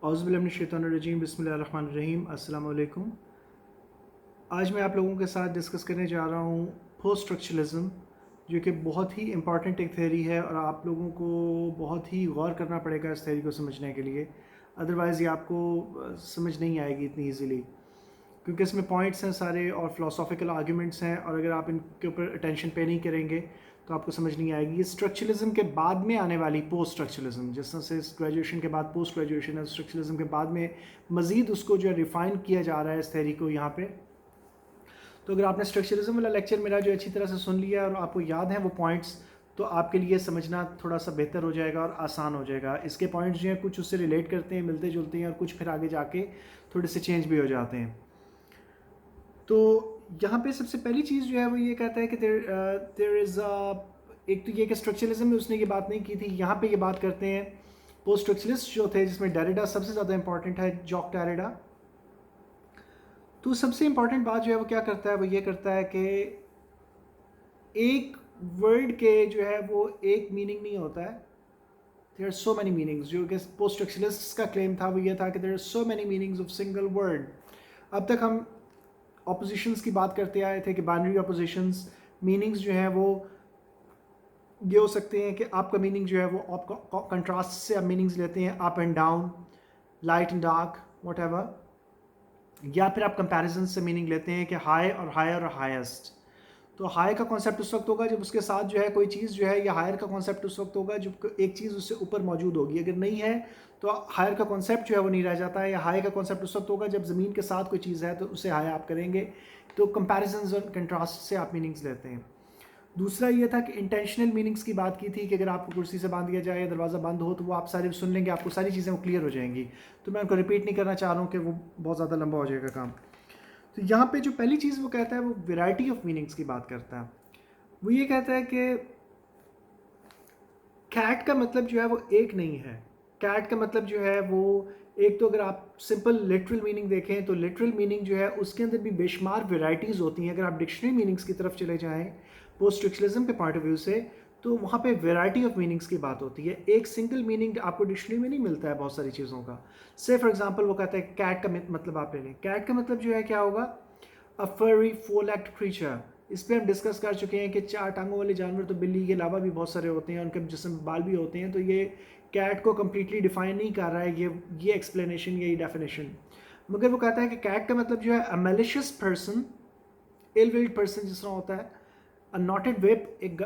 اعوذ باللہ من الشیطان الرجیم، بسم اللہ الرحمن الرحیم۔ السلام علیکم۔ آج میں آپ لوگوں کے ساتھ ڈسکس کرنے جا رہا ہوں پوسٹ اسٹرکچرلزم، جو کہ بہت ہی امپارٹنٹ ایک تھیوری ہے اور آپ لوگوں کو بہت ہی غور کرنا پڑے گا اس تھیوری کو سمجھنے کے لیے، ادروائز یہ آپ کو سمجھ نہیں آئے گی اتنی ایزیلی، کیونکہ اس میں پوائنٹس ہیں سارے اور فلاسافیکل آرگیومنٹس ہیں، اور اگر آپ ان کے اوپر اٹینشن پے نہیں کریں گے تو آپ کو سمجھ نہیں آئے گی۔ یہ اسٹرکچرلزم کے بعد میں آنے والی پوسٹ اسٹرکچرلزم، جس طرح سے گریجویشن کے بعد پوسٹ گریجویشن ہے، اسٹرکچرلزم کے بعد میں مزید اس کو جو ہے ریفائن کیا جا رہا ہے اس تھیوری کو یہاں پہ۔ تو اگر آپ نے اسٹرکچرلزم والا لیکچر میرا جو اچھی طرح سے سن لیا اور آپ کو یاد ہیں وہ پوائنٹس، تو آپ کے لیے سمجھنا تھوڑا سا بہتر ہو جائے گا اور آسان ہو جائے گا۔ اس کے پوائنٹس جو ہیں کچھ اس سے ریلیٹ کرتے ہیں، ملتے جلتے ہیں، اور کچھ پھر آگے جا کے تھوڑے سے چینج بھی ہو جاتے ہیں۔ تو یہاں پہ سب سے پہلی چیز جو ہے وہ یہ کہتا ہے کہ دیر از ایک تو یہ کہ اسٹرکچرلزم میں اس نے یہ بات نہیں کی تھی، یہاں پہ یہ بات کرتے ہیں پوسٹ اسٹرکچرلسٹ جو تھے، جس میں ڈیریڈا سب سے زیادہ امپورٹنٹ ہے، جاک ڈیریڈا۔ تو سب سے امپورٹنٹ بات جو ہے وہ کیا کرتا ہے، وہ یہ کرتا ہے کہ ایک ورڈ کے جو ہے وہ ایک میننگ نہیں ہوتا ہے، there are so many meanings. جو کہ پوسٹ اسٹرکچرلسٹ کا کلیم تھا وہ یہ تھا کہ there are so many meanings of single word. اب تک ہم اپوزیشنز کی بات کرتے آئے تھے کہ بائنری اپوزیشنز میننگز جو ہیں وہ یہ ہو سکتے ہیں کہ آپ کا میننگ جو ہے وہ آپ کا کنٹراسٹ سے آپ میننگز لیتے ہیں، up and down, light and dark, what ever, یا پھر آپ کمپیریزن سے میننگ لیتے ہیں کہ ہائی اور ہائر اور ہائیسٹ۔ تو ہائی کا کانسیپٹ اس وقت ہوگا جب اس کے ساتھ جو ہے کوئی چیز جو ہے، یا ہائر کا کانسیپٹ اس وقت ہوگا جب ایک چیز اس سے اوپر موجود ہوگی، اگر نہیں ہے تو ہائر کا کانسیپٹ جو ہے وہ نہیں رہ جاتا ہے، یا ہائی کا کانسیپٹ اس وقت ہوگا جب زمین کے ساتھ کوئی چیز ہے تو اسے ہائی آپ کریں گے۔ تو کمپیریزنز اور کنٹراسٹ سے آپ میننگز لیتے ہیں۔ دوسرا یہ تھا کہ انٹینشنل میننگز کی بات کی تھی کہ اگر آپ کو کرسی سے باندھ دیا جائے یا دروازہ بند ہو تو وہ آپ سارے سن لیں گے، آپ کو ساری چیزیں وہ کلیئر ہو جائیں گی۔ تو میں ان کو ریپیٹ نہیں کرنا چاہ رہا ہوں کہ وہ بہت زیادہ لمبا ہو جائے گا کام۔ تو یہاں پہ جو پہلی چیز وہ کہتا ہے وہ ویرائٹی آف میننگز کی بات کرتا ہے۔ وہ یہ کہتا ہے کہ کیٹ کا مطلب جو ہے وہ ایک نہیں ہے۔ کیٹ کا مطلب جو ہے وہ ایک تو اگر آپ سمپل لٹرل میننگ دیکھیں تو لٹرل میننگ جو ہے اس کے اندر بھی بے شمار ویرائٹیز ہوتی ہیں۔ اگر آپ ڈکشنری میننگز کی طرف چلے جائیں پوسٹ اسٹرکچرلزم کے پوائنٹ آف ویو سے، تو وہاں پہ ویرائٹی آف میننگز کی بات ہوتی ہے۔ ایک سنگل میننگ آپ کو ڈکشنری میں نہیں ملتا ہے بہت ساری چیزوں کا۔ سے فار ایگزامپل وہ کہتا ہے کیٹ کا مطلب آپ لے لیں، کیٹ کا مطلب جو ہے کیا ہوگا، a furry four-legged creature۔ اس پہ ہم ڈسکس کر چکے ہیں کہ چار ٹانگوں والے جانور تو بلی کے علاوہ بھی بہت سارے ہوتے ہیں، ان کے جسم بال بھی ہوتے ہیں، تو یہ کیٹ کو کمپلیٹلی ڈیفائن نہیں کر رہا ہے یہ ایکسپلینیشن یا یہ ڈیفینیشن، مگر وہ کہتا ہے کہ کیٹ کا مطلب جو ہے a malicious person، ill-willed person جس طرح ہوتا ہے، a knotted whip، ایک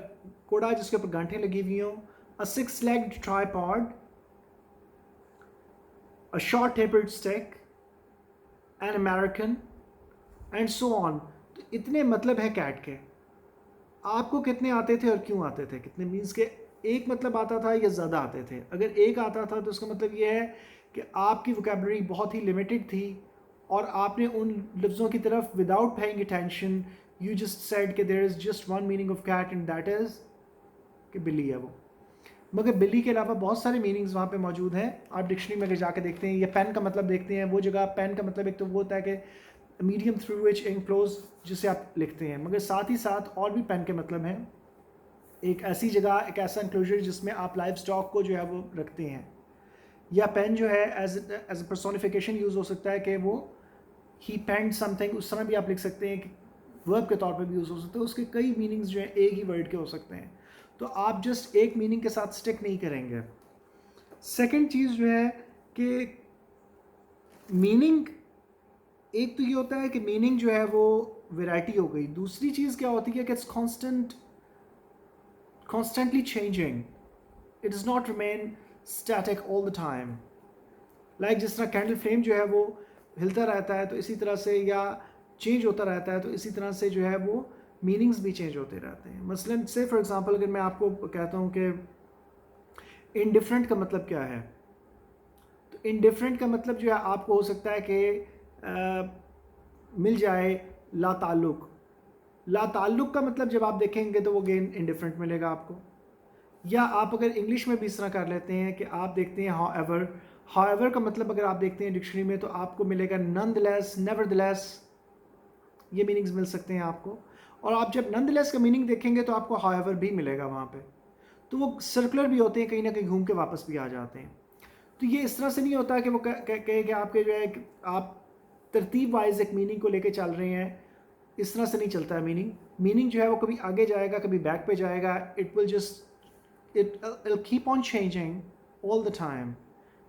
کوڑا جس کے اوپر گانٹھیں لگی ہوئی ہوں، a six-legged tripod، a short-tapered stick، an American، and so on. تو اتنے مطلب ہیں کیٹ کے۔ آپ کو کتنے آتے تھے اور کیوں آتے تھے؟ کتنے مینس کے ایک مطلب آتا تھا یا زیادہ آتے تھے؟ اگر ایک آتا تھا تو اس کا مطلب یہ ہے کہ آپ کی ووکیبلری بہت ہی لمیٹڈ تھی، اور آپ نے ان لفظوں کی طرف without paying attention you just said کہ there is just one meaning of cat and that is کہ بلی ہے وہ۔ مگر بلی کے علاوہ بہت سارے میننگز وہاں پہ موجود ہیں۔ آپ ڈکشنری میں اگر جا کے دیکھتے ہیں یا پین کا مطلب دیکھتے ہیں، وہ جگہ پین کا مطلب ایک تو وہ ہوتا ہے کہ medium through which ink flows, جسے آپ لکھتے ہیں، مگر ساتھ ہی ساتھ اور بھی پین کے مطلب ہیں، ایک ایسی جگہ، ایک ایسا انکلوژر جس میں آپ لائف سٹاک کو جو ہے وہ رکھتے ہیں، یا پین جو ہے ایز اے پرسونیفیکیشن یوز ہو سکتا ہے کہ وہ ہی پینڈ سم تھنگ، اس طرح بھی آپ لکھ سکتے ہیں کہ ورب کے طور پہ بھی یوز ہو سکتا ہے۔ اس کے کئی میننگز جو ہیں ایک ہی ورڈ کے ہو سکتے ہیں، تو آپ جسٹ ایک میننگ کے ساتھ سٹک نہیں کریں گے۔ سیکنڈ چیز جو ہے کہ میننگ، ایک تو یہ ہوتا ہے کہ میننگ جو ہے وہ ویرائٹی ہو گئی، دوسری چیز کیا ہوتی ہے کہ it's constantly changing, it does not remain static all the time. Like جس طرح کینڈل فلیم جو ہے وہ ہلتا رہتا ہے، تو اسی طرح سے، یا چینج ہوتا رہتا ہے، تو اسی طرح سے جو ہے وہ میننگز بھی چینج ہوتے رہتے ہیں۔ مثلاً سے فار ایگزامپل اگر میں آپ کو کہتا ہوں کہ انڈیفرنٹ کا مطلب کیا ہے، تو انڈیفرنٹ کا مطلب جو ہے آپ کو ہو سکتا ہے کہ مل جائے لا تعلق۔ لا تعلق کا مطلب جب آپ دیکھیں گے تو وہ گین انڈیفرنٹ ملے گا آپ کو۔ یا آپ اگر انگلش میں بھی اس طرح کر لیتے ہیں کہ آپ دیکھتے ہیں ہاؤ ایور، ہاؤ ایور کا مطلب اگر آپ دیکھتے ہیں ڈکشنری میں تو آپ کو ملے گا نن دی لیس، نیور دی لیس، یہ میننگز مل سکتے ہیں آپ کو۔ اور آپ جب نن دی لیس کا میننگ دیکھیں گے تو آپ کو ہاؤ ایور بھی ملے گا وہاں پہ، تو وہ سرکولر بھی ہوتے ہیں، کہیں نہ کہیں گھوم کے واپس بھی آ جاتے ہیں۔ تو یہ اس طرح سے نہیں ہوتا کہ وہ کہے کہ آپ کے جو ہے آپ ترتیب وائز ایک میننگ کو لے کے چل رہے ہیں. اس طرح سے نہیں چلتا ہے میننگ جو ہے وہ کبھی آگے جائے گا کبھی بیک پہ جائے گا. It will just it'll keep on changing all the time.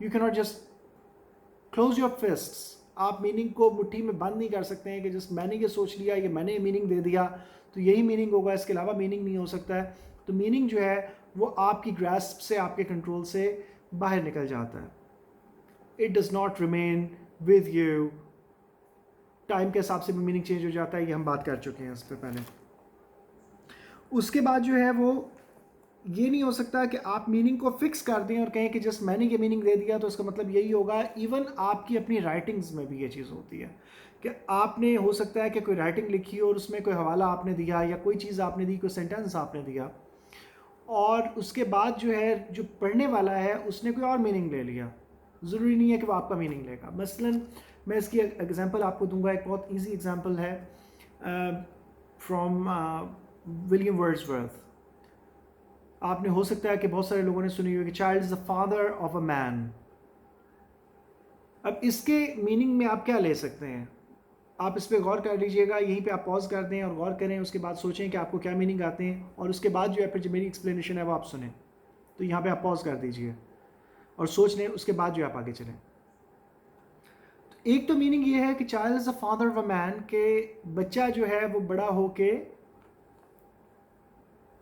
You cannot just close your fists. آپ میننگ کو مٹھی میں بند نہیں کر سکتے ہیں کہ جس میں نے یہ سوچ لیا یہ میں نے میننگ دے دیا تو یہی میننگ ہوگا, اس کے علاوہ میننگ نہیں ہو سکتا ہے. تو میننگ جو ہے وہ آپ کی گراسپ سے آپ کے کنٹرول سے باہر نکل جاتا ہے. It does not remain with you. Time کے حساب سے بھی میننگ چینج ہو جاتا ہے, یہ ہم بات کر چکے ہیں اس پہ پہلے. اس کے بعد جو ہے وہ یہ نہیں ہو سکتا کہ آپ میننگ کو فکس کر دیں اور کہیں کہ جس میں نے یہ میننگ دے دیا تو اس کا مطلب یہی ہوگا. ایون آپ کی اپنی رائٹنگز میں بھی یہ چیز ہوتی ہے کہ آپ نے ہو سکتا ہے کہ کوئی رائٹنگ لکھی اور اس میں کوئی حوالہ آپ نے دیا یا کوئی چیز آپ نے دی, کوئی سینٹینس آپ نے دیا, اور اس کے بعد جو ہے جو پڑھنے والا ہے اس نے کوئی اور میننگ لے لیا. ضروری نہیں ہے کہ وہ آپ کا میننگ لے گا. مثلاً میں اس کی ایگزامپل آپ کو دوں گا, ایک بہت ایزی ایگزامپل ہے فرام ولیم ورڈزورتھ. آپ نے ہو سکتا ہے کہ بہت سارے لوگوں نے سنی ہوئی کہ child is the father of a man. اب اس کے میننگ میں آپ کیا لے سکتے ہیں, آپ اس پہ غور کر لیجئے گا. یہیں پہ آپ پاز کر دیں اور غور کریں, اس کے بعد سوچیں کہ آپ کو کیا میننگ آتے ہیں, اور اس کے بعد جو ہے پھر جو میری ایکسپلینیشن ہے وہ آپ سنیں. تو یہاں پہ آپ پاز کر دیجئے اور سوچ لیں, اس کے بعد جو آپ آگے چلیں. ایک تو میننگ یہ ہے کہ child is the father of a man, کہ بچہ جو ہے وہ بڑا ہو کے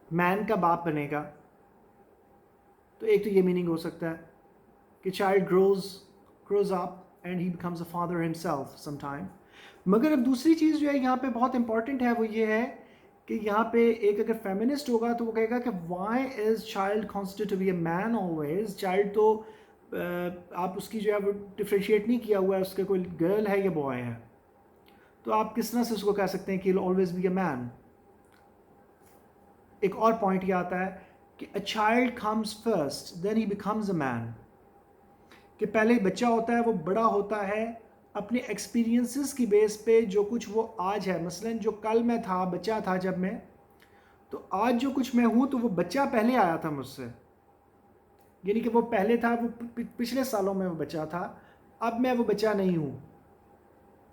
مین کا باپ بنے گا. تو ایک تو یہ میننگ ہو سکتا ہے کہ child grows up and he becomes a father himself sometime. مگر اب دوسری چیز جو ہے یہاں پہ بہت امپورٹنٹ ہے وہ یہ ہے کہ یہاں پہ ایک اگر فیمنسٹ ہوگا تو وہ کہے گا کہ why is child considered to be a man always. Child تو آپ اس کی جو ہے وہ ڈفرینشیٹ نہیں کیا ہوا ہے, اس کے کوئی گرل ہے یا بوائے ہے, تو آپ کس طرح سے اس کو کہہ سکتے ہیں کہ he'll always be a man. ایک اور پوائنٹ یہ آتا ہے کہ a child comes first then he becomes a man. کہ پہلے بچہ ہوتا ہے, وہ بڑا ہوتا ہے اپنے ایکسپیرینسز کی بیس پہ, جو کچھ وہ آج ہے. مثلا جو کل میں تھا, بچہ تھا جب میں, تو آج جو کچھ میں ہوں تو وہ بچہ پہلے آیا تھا مجھ سے. یعنی کہ وہ پہلے تھا, وہ پچھلے سالوں میں وہ بچہ تھا, اب میں وہ بچہ نہیں ہوں,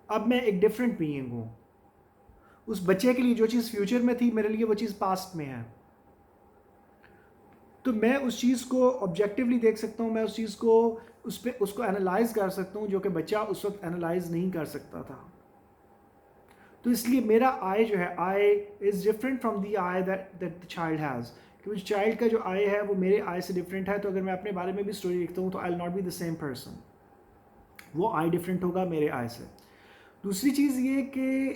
اب میں ایک ڈیفرنٹ بینگ ہوں. اس بچے کے لیے جو چیز فیوچر میں تھی میرے لیے وہ چیز پاسٹ میں ہے. تو میں اس چیز کو آبجیکٹیولی دیکھ سکتا ہوں, میں اس چیز کو اس کو انالائز کر سکتا ہوں, جو کہ بچہ اس وقت انالائز نہیں کر سکتا تھا. تو اس لیے میرا آئی جو ہے, I is different from the I that the child has. کیونکہ چائلڈ کا جو آئی ہے وہ میرے آئی سے ڈفرینٹ ہے. تو اگر میں اپنے بارے میں بھی اسٹوری لکھتا ہوں تو I will not be the same person, وہ آئی ڈفرینٹ ہوگا میرے آئی سے. دوسری چیز یہ کہ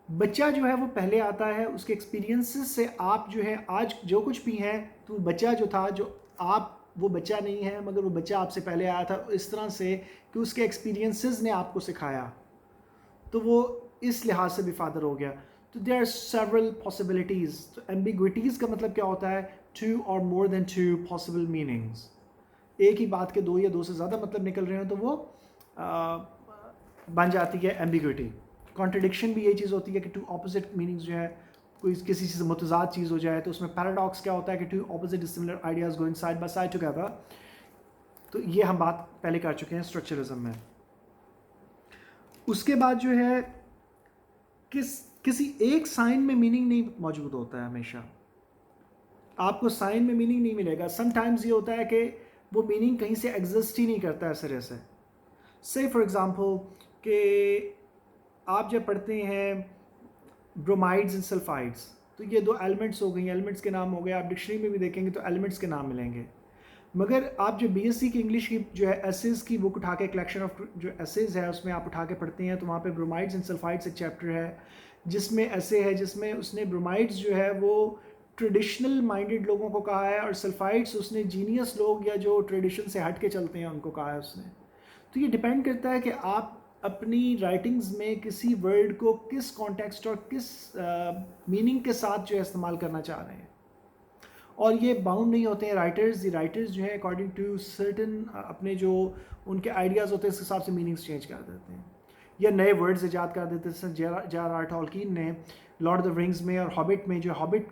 بچہ جو ہے وہ پہلے آتا ہے, اس کے ایکسپیرینسز سے آپ جو ہے آج جو کچھ بھی ہیں, تو بچہ جو تھا, جو آپ وہ بچہ نہیں ہے مگر وہ بچہ آپ سے پہلے آیا تھا, اس طرح سے کہ اس کے ایکسپیرینسز نے آپ کو سکھایا, تو وہ اس لحاظ سے بھی فادر ہو گیا. تو دیر آر سیورل پاسبلٹیز. تو ایمبیگوٹیز کا مطلب کیا ہوتا ہے, ٹو اور مور دین ٹو پاسبل میننگز. ایک ہی بات کے دو یا دو سے زیادہ مطلب نکل رہے ہیں تو وہ بن جاتی ہے ایمبیگوٹی. کانٹرڈکشن بھی یہ چیز ہوتی ہے کہ ٹو اپوزٹ میننگز جو ہے, کوئی کسی چیز سے متضاد چیز ہو جائے تو اس میں پیراڈاکس کیا ہوتا ہے کہ two opposite similar ideas going side by side together. تو یہ ہم بات پہلے کر چکے ہیں اسٹرکچرزم میں. اس کے بعد جو ہے کسی ایک سائن میں میننگ نہیں موجود ہوتا ہے ہمیشہ. آپ کو سائن میں میننگ نہیں ملے گا. سم ٹائمز یہ ہوتا ہے کہ وہ میننگ کہیں سے ایگزسٹ ہی نہیں کرتا ہے سرے سے. سے فار ایگزامپل کہ آپ جب پڑھتے ہیں برومائڈز اینڈ سلفائڈز, تو یہ دو ایلیمنٹس ہو گئی, ایلیمنٹس کے نام ہو گئے. آپ ڈکشنری میں بھی دیکھیں گے تو ایلیمنٹس کے نام ملیں گے. مگر آپ جو بی ایس سی کی انگلش کی جو ہے ایسیز کی بک اٹھا کے, کلیکشن آف جو ایسیز ہے اس میں آپ اٹھا کے پڑھتے ہیں, تو وہاں پہ برومائڈز اینڈ سلفائڈز ایک چیپٹر ہے جس میں ایسے ہے, جس میں اس نے برومائڈز جو ہے وہ ٹریڈیشنل مائنڈڈ لوگوں کو کہا ہے, اور سلفائڈز اس نے جینیس لوگ یا جو ٹریڈیشن سے ہٹ کے چلتے ہیں ان کو کہا ہے اس نے. تو یہ ڈپینڈ کرتا ہے کہ آپ اپنی رائٹنگز میں کسی ورڈ کو کس کانٹیکسٹ اور کس میننگ کے ساتھ جو ہے استعمال کرنا چاہ رہے ہیں. اور یہ باؤنڈ نہیں ہوتے ہیں رائٹرز جو ہیں اکارڈنگ ٹو سرٹن اپنے جو ان کے آئیڈیاز ہوتے ہیں اس حساب سے میننگز چینج کر دیتے ہیں یا نئے ورڈز ایجاد کر دیتے ہیں. جے آر آر ٹولکین نے لارڈ آف دا رنگز میں اور ہابٹ میں جو ہابٹ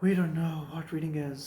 we don't know what reading is,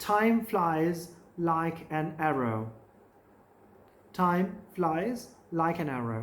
time flies like an arrow, time flies like an arrow।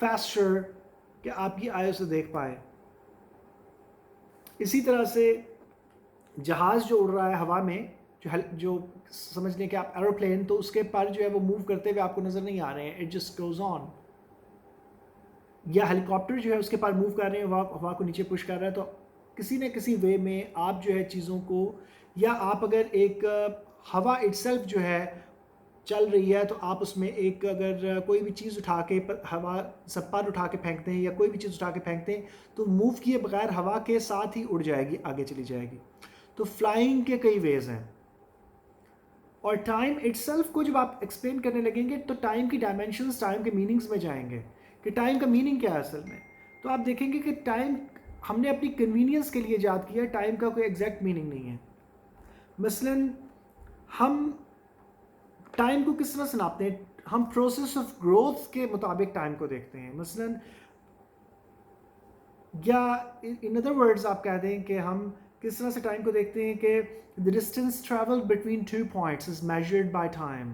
Faster کہ آپ کی آئی اسے دیکھ پائے. اسی طرح سے جہاز جو اڑ رہا ہے ہوا میں، جو سمجھ لیں کہ آپ ایروپلین، تو اس کے پر جو ہے وہ موو کرتے ہوئے آپ کو نظر نہیں آ رہے ہیں، اٹ جسٹ گوز آن. یا ہیلی کاپٹر جو ہے اس کے پر موو کر رہے ہیں، ہوا کو نیچے پش کر رہا ہے، تو کسی نہ کسی وے میں آپ جو ہے چیزوں کو، یا آپ اگر ایک ہوا اٹ سیلف جو ہے چل رہی ہے تو آپ اس میں ایک اگر کوئی بھی چیز اٹھا کے ہوا سب پر اٹھا کے پھینکتے ہیں یا کوئی بھی چیز اٹھا کے پھینکتے ہیں تو موو کیے بغیر ہوا کے ساتھ ہی اڑ جائے گی، آگے چلی جائے گی. تو فلائنگ کے کئی ویز ہیں. اور ٹائم اٹ سیلف کو جب آپ ایکسپلین کرنے لگیں گے تو ٹائم کی ڈائمینشنز، ٹائم کے میننگز میں جائیں گے کہ ٹائم کا میننگ کیا ہے اصل میں. تو آپ دیکھیں گے کہ ٹائم ہم نے اپنی کنوینئنس کے لیے ایجاد کیا ہے، ٹائم کا کوئی ایگزیکٹ میننگ نہیں ہے. مثلاً ہم ٹائم کو کس طرح سے ناپتے ہیں؟ ہم پروسیس آف گروتھ کے مطابق ٹائم کو دیکھتے ہیں. مثلاً یا ان ادر ورڈز آپ کہہ دیں کہ ہم کس طرح سے ٹائم کو دیکھتے ہیں کہ the distance traveled between 2 points is measured by time.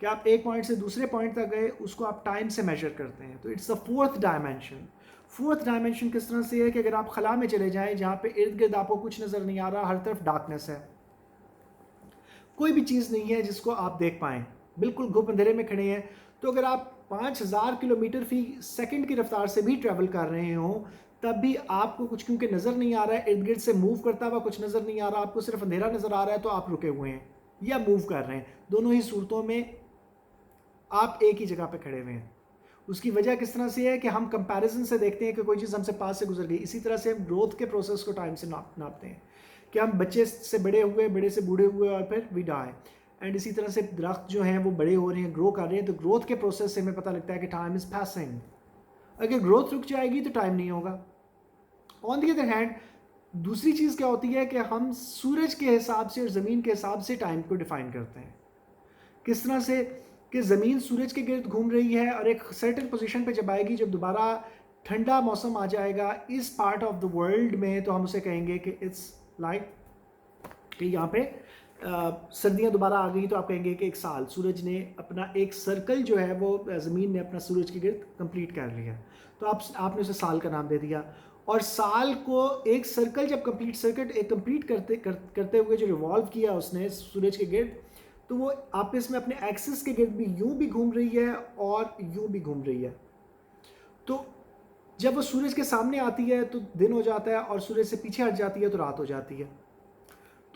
کہ آپ ایک پوائنٹ سے دوسرے پوائنٹ تک گئے، اس کو آپ ٹائم سے میجر کرتے ہیں. تو it's the fourth dimension. Fourth dimension کس طرح سے ہے کہ اگر آپ خلا میں چلے جائیں جہاں پہ ارد گرد آپ کو کچھ نظر نہیں آ رہا، ہر طرف ڈارکنیس ہے، کوئی بھی چیز نہیں ہے جس کو آپ دیکھ پائیں، بالکل گھپ اندھیرے میں کھڑے ہیں، تو اگر آپ 5000 کلومیٹر فی سیکنڈ کی رفتار سے بھی ٹریول کر رہے ہوں تب بھی آپ کو کچھ کیونکہ نظر نہیں آ رہا ہے، ارد گرد سے موو کرتا ہوا کچھ نظر نہیں آ رہا، آپ کو صرف اندھیرا نظر آ رہا ہے، تو آپ رکے ہوئے ہیں یا موو کر رہے ہیں. دونوں ہی صورتوں میں آپ ایک ہی جگہ پہ کھڑے ہوئے ہیں. اس کی وجہ کس طرح سے ہے کہ ہم کمپیریزن سے دیکھتے ہیں کہ کوئی چیز ہم سے پاس سے گزر گئی. اسی طرح سے ہم گروتھ کے پروسیس کو ٹائم سے ناپتے ہیں کہ ہم بچے سے بڑے ہوئے، بڑے سے بوڑھے ہوئے، اور پھر وی ڈائی. اینڈ اسی طرح سے درخت جو ہیں وہ بڑے ہو رہے ہیں، گرو کر رہے ہیں، تو گروتھ کے پروسیس سے ہمیں پتہ لگتا ہے کہ ٹائم از پاسنگ. اگر گروتھ رک جائے گی تو ٹائم نہیں ہوگا. آن دی ادر ہینڈ دوسری چیز کیا ہوتی ہے کہ ہم سورج کے حساب سے اور زمین کے حساب سے ٹائم کو ڈیفائن کرتے ہیں. کس طرح سے کہ زمین سورج کے گرد گھوم رہی ہے اور ایک سرٹن پوزیشن پہ جب آئے گی، جب دوبارہ ٹھنڈا موسم آ جائے گا اس پارٹ آف دا ورلڈ میں، تو ہم اسے کہیں گے کہ اٹس لائک کہ یہاں پہ سردیاں دوبارہ آ گئی، تو آپ کہیں گے کہ ایک سال سورج نے اپنا ایک سرکل جو ہے وہ زمین نے اپنا سورج کے گرد کمپلیٹ کر لیا، تو آپ نے اسے سال کا نام دے دیا. اور سال کو ایک سرکل جب کمپلیٹ کرتے ہوئے جو ریوالو کیا اس نے سورج کے گرد، تو وہ آپس میں اپنے ایکسس کے گرد بھی یوں بھی گھوم رہی ہے اور یوں بھی گھوم رہی ہے. تو جب وہ سورج کے سامنے آتی ہے تو دن ہو جاتا ہے، اور سورج سے پیچھے ہٹ جاتی ہے تو رات ہو جاتی ہے.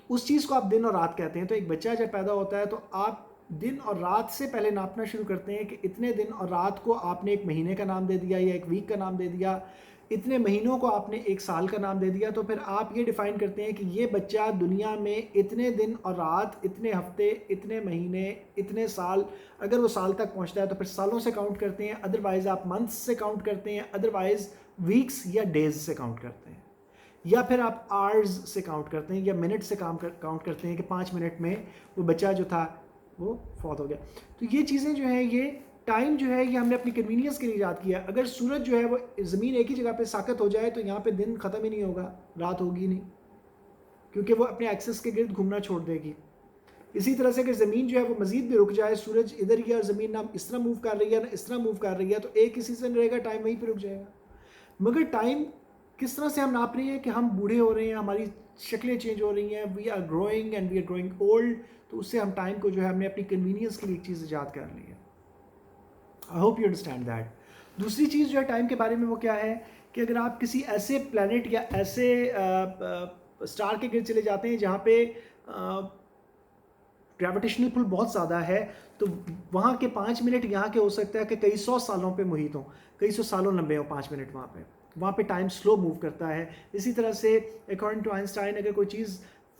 اس چیز کو آپ دن اور رات کہتے ہیں. تو ایک بچہ جب پیدا ہوتا ہے تو آپ دن اور رات سے پہلے ناپنا شروع کرتے ہیں کہ اتنے دن اور رات کو آپ نے ایک مہینے کا نام دے دیا یا ایک ویک کا نام دے دیا، اتنے مہینوں کو آپ نے ایک سال کا نام دے دیا. تو پھر آپ یہ ڈیفائن کرتے ہیں کہ یہ بچہ دنیا میں اتنے دن اور رات، اتنے ہفتے، اتنے مہینے، اتنے سال، اگر وہ سال تک پہنچتا ہے تو پھر سالوں سے کاؤنٹ کرتے ہیں، ادروائز آپ منتھس سے کاؤنٹ کرتے ہیں، ادروائز ویکس یا ڈیز سے کاؤنٹ کرتے ہیں، یا پھر آپ آرز سے کاؤنٹ کرتے ہیں یا منٹ سے کاؤنٹ کرتے ہیں کہ 5 منٹ میں وہ بچہ جو تھا وہ فوت ہو گیا. تو یہ چیزیں جو ہیں، یہ ٹائم جو ہے یہ ہم نے اپنی کنوینئنس کے لیے ایجاد کیا. اگر سورج جو ہے وہ زمین ایک ہی جگہ پہ ساکت ہو جائے تو یہاں پہ دن ختم ہی نہیں ہوگا، رات ہوگی نہیں، کیونکہ وہ اپنے ایکسس کے گرد گھومنا چھوڑ دے گی. اسی طرح سے اگر زمین جو ہے وہ مزید بھی رک جائے، سورج ادھر ہی ہے اور زمین نہ اس طرح موو کر رہی ہے نہ اس طرح موو کر رہی ہے، تو ایک ہی سیزن رہے گا، ٹائم وہیں پہ رک جائے گا. مگر ٹائم کس طرح سے ہم ناپ رہے ہیں کہ ہم بوڑھے ہو رہے ہیں، ہماری شکلیں چینج ہو رہی ہیں، we are growing and we are growing old, تو اس سے ہم ٹائم کو جو ہے ہم نے اپنی کنوینئنس کے لیے ایک چیز ایجاد کر لی ہے. I hope you understand that. دوسری چیز جو ہے ٹائم کے بارے میں وہ کیا ہے کہ اگر آپ کسی ایسے پلانٹ یا ایسے اسٹار کے گرد چلے جاتے ہیں جہاں پہ گریویٹیشنل پل بہت زیادہ ہے، تو وہاں کے 5 منٹ یہاں کے ہو سکتا ہے کہ کئی 100 سالوں پہ محیط ہوں، کئی 100 سالوں لمبے ہوں 5 منٹ وہاں پہ ٹائم سلو موو کرتا ہے. اسی طرح سے اکارڈنگ ٹو آئنسٹائن اگر کوئی چیز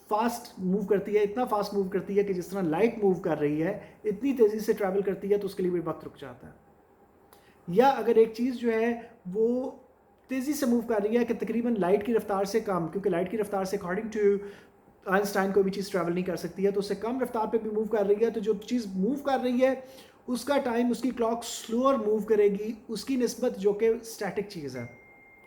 فاسٹ موو کرتی ہے، اتنا فاسٹ موو کرتی ہے کہ جس طرح لائٹ موو کر رہی ہے اتنی تیزی سے ٹریول کرتی ہے، تو اس کے لیے بھی وقت رک جاتا ہے. یا اگر ایک چیز جو ہے وہ تیزی سے موو کر رہی ہے کہ تقریباً لائٹ کی رفتار سے کم، کیونکہ لائٹ کی رفتار سے اکارڈنگ ٹو آئنسٹائن کوئی بھی چیز ٹریول نہیں کر سکتی ہے، تو اس سے کم رفتار پہ بھی موو کر رہی ہے، تو جو چیز موو کر رہی ہے اس کا ٹائم، اس کی کلاک سلوور موو کرے گی اس کی نسبت، جو کہ اسٹیٹک چیز ہے.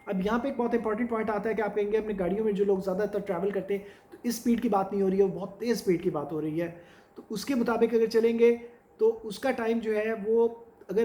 اب یہاں پہ ایک بہت انپورٹنٹ پوائنٹ آتا ہے کہ آپ کہیں گے اپنی گاڑیوں میں جو لوگ زیادہ تر ٹریول کرتے ہیں تو اس سپیڈ کی بات نہیں ہو رہی ہے، وہ بہت تیز سپیڈ کی بات ہو رہی ہے. تو اس کے مطابق اگر چلیں گے تو اس کا ٹائم جو ہے وہ اگر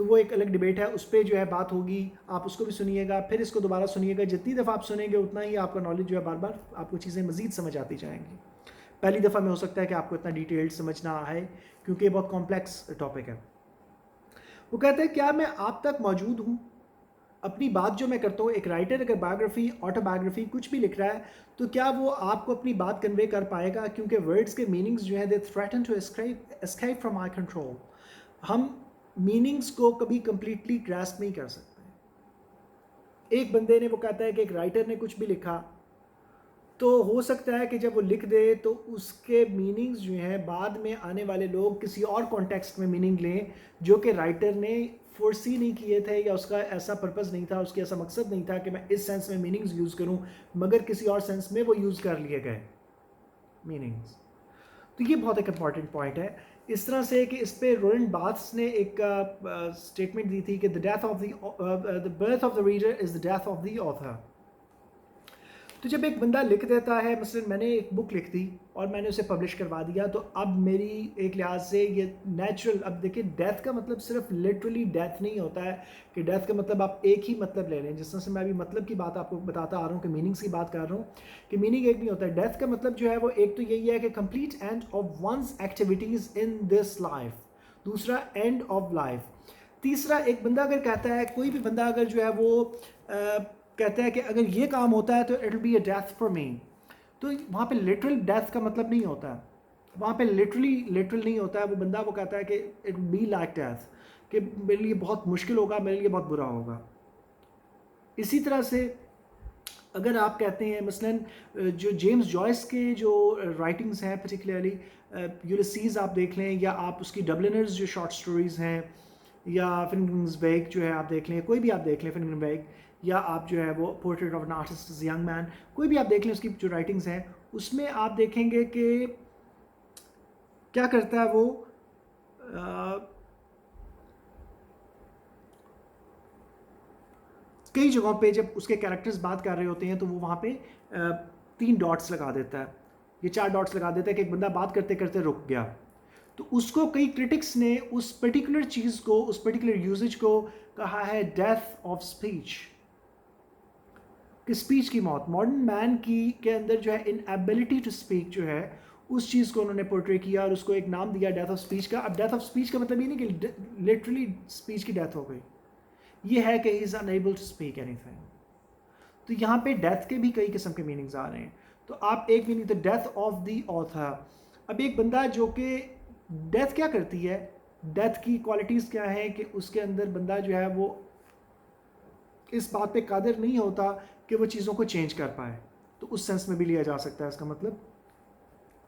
تو وہ ایک الگ ڈبیٹ ہے, اس پہ جو ہے بات ہوگی, آپ اس کو بھی سنیے گا, پھر اس کو دوبارہ سنیے گا. جتنی دفعہ آپ سنیں گے اتنا ہی آپ کا نالج جو ہے بار بار آپ کو چیزیں مزید سمجھ آتی جائیں گی. پہلی دفعہ میں ہو سکتا ہے کہ آپ کو اتنا ڈیٹیلڈ سمجھ نہ آئے کیونکہ یہ بہت کمپلیکس ٹاپک ہے. وہ کہتے ہیں کیا میں آپ تک موجود ہوں؟ اپنی بات جو میں کرتا ہوں, ایک رائٹر اگر بایوگرافی, آٹو بایوگرافی کچھ بھی لکھ رہا ہے تو کیا وہ آپ کو اپنی بات کنوے کر پائے گا؟ کیونکہ ورڈز کے میننگز جو ہیں they threaten to escape from my control. ہم میننگز کو کبھی کمپلیٹلی گراسپ نہیں کر سکتے. ایک بندے نے, وہ کہتا ہے کہ ایک رائٹر نے کچھ بھی لکھا تو ہو سکتا ہے کہ جب وہ لکھ دے تو اس کے میننگز جو ہیں بعد میں آنے والے لوگ کسی اور کانٹیکسٹ میں میننگ لیں جو کہ رائٹر نے فورسی نہیں کیے تھے, یا اس کا ایسا پرپس نہیں تھا, اس کی ایسا مقصد نہیں تھا کہ میں اس سینس میں میننگز یوز کروں, مگر کسی اور سینس میں وہ یوز کر لیے گئے میننگز. تو یہ بہت ایک امپورٹنٹ پوائنٹ ہے. اس طرح سے کہ اس پہ رولنڈ باتھس نے ایک اسٹیٹمنٹ دی تھی کہ the birth of the reader is the death of the author. تو جب ایک بندہ لکھ دیتا ہے, مثلا میں نے ایک بک لکھ دی اور میں نے اسے پبلش کروا دیا, تو اب میری ایک لحاظ سے یہ نیچرل, اب دیکھیں ڈیتھ کا مطلب صرف لٹرلی ڈیتھ نہیں ہوتا ہے کہ ڈیتھ کا مطلب آپ ایک ہی مطلب لے لیں. جس طرح سے میں ابھی مطلب کی بات آپ کو بتاتا آ رہا ہوں کہ میننگس کی بات کر رہا ہوں کہ میننگ ایک نہیں ہوتا ہے. ڈیتھ کا مطلب جو ہے وہ ایک تو یہی ہے کہ complete end of one's activities in this life, دوسرا اینڈ آف لائف, تیسرا ایک بندہ اگر کہتا ہے, کوئی بھی بندہ اگر جو ہے وہ کہتا ہے کہ اگر یہ کام ہوتا ہے تو it will be a death for me, تو وہاں پہ لٹرل ڈیتھ کا مطلب نہیں ہوتا ہے, وہاں پہ لٹرل نہیں ہوتا ہے. وہ بندہ وہ کہتا ہے کہ it will be like death, کہ میرے لیے بہت مشکل ہوگا, میرے لیے بہت برا ہوگا. اسی طرح سے اگر آپ کہتے ہیں مثلاً جو جیمز جوائس کے جو رائٹنگز ہیں, پرٹیکولرلی یولیسیز آپ دیکھ لیں, یا آپ اس کی ڈبلنرز جو شارٹ سٹوریز ہیں, یا فنگنسبیگ جو ہے آپ دیکھ لیں, کوئی بھی آپ دیکھ لیں فنگنسبیگ, یا آپ جو ہے وہ portrait of an artist is young man, کوئی بھی آپ دیکھ لیں اس کی جو رائٹنگز ہیں, اس میں آپ دیکھیں گے کہ کیا کرتا ہے وہ, کئی جگہوں پہ جب اس کے کیریکٹرز بات کر رہے ہوتے ہیں تو وہ وہاں پہ 3 ڈاٹس لگا دیتا ہے, یہ 4 ڈاٹس لگا دیتا ہے کہ ایک بندہ بات کرتے کرتے رک گیا. تو اس کو کئی کرٹکس نے اس پرٹیکولر چیز کو, اس پرٹیکولر یوزج کو کہا ہے ڈیتھ آف اسپیچ, کہ اسپیچ کی موت. ماڈرن مین کی کے اندر جو ہے ان ایبلٹی ٹو اسپیک جو ہے, اس چیز کو انہوں نے پورٹری کیا اور اس کو ایک نام دیا ڈیتھ آف اسپیچ کا. اب ڈیتھ آف اسپیچ کا مطلب یہ نہیں کہ لٹرلی اسپیچ کی ڈیتھ ہو گئی, یہ ہے کہ he is unable to speak اینی تھنگ. تو یہاں پہ ڈیتھ کے بھی کئی قسم کے میننگز آ رہے ہیں. تو آپ ایک میننگ تو ڈیتھ آف دی آتھر. اب ایک بندہ جو کہ ڈیتھ کیا کرتی ہے, ڈیتھ کی کوالٹیز کیا ہیں کہ اس کے اندر بندہ جو ہے وہ اس بات پہ قادر نہیں ہوتا کہ وہ چیزوں کو چینج کر پائے. تو اس سینس میں بھی لیا جا سکتا ہے اس کا مطلب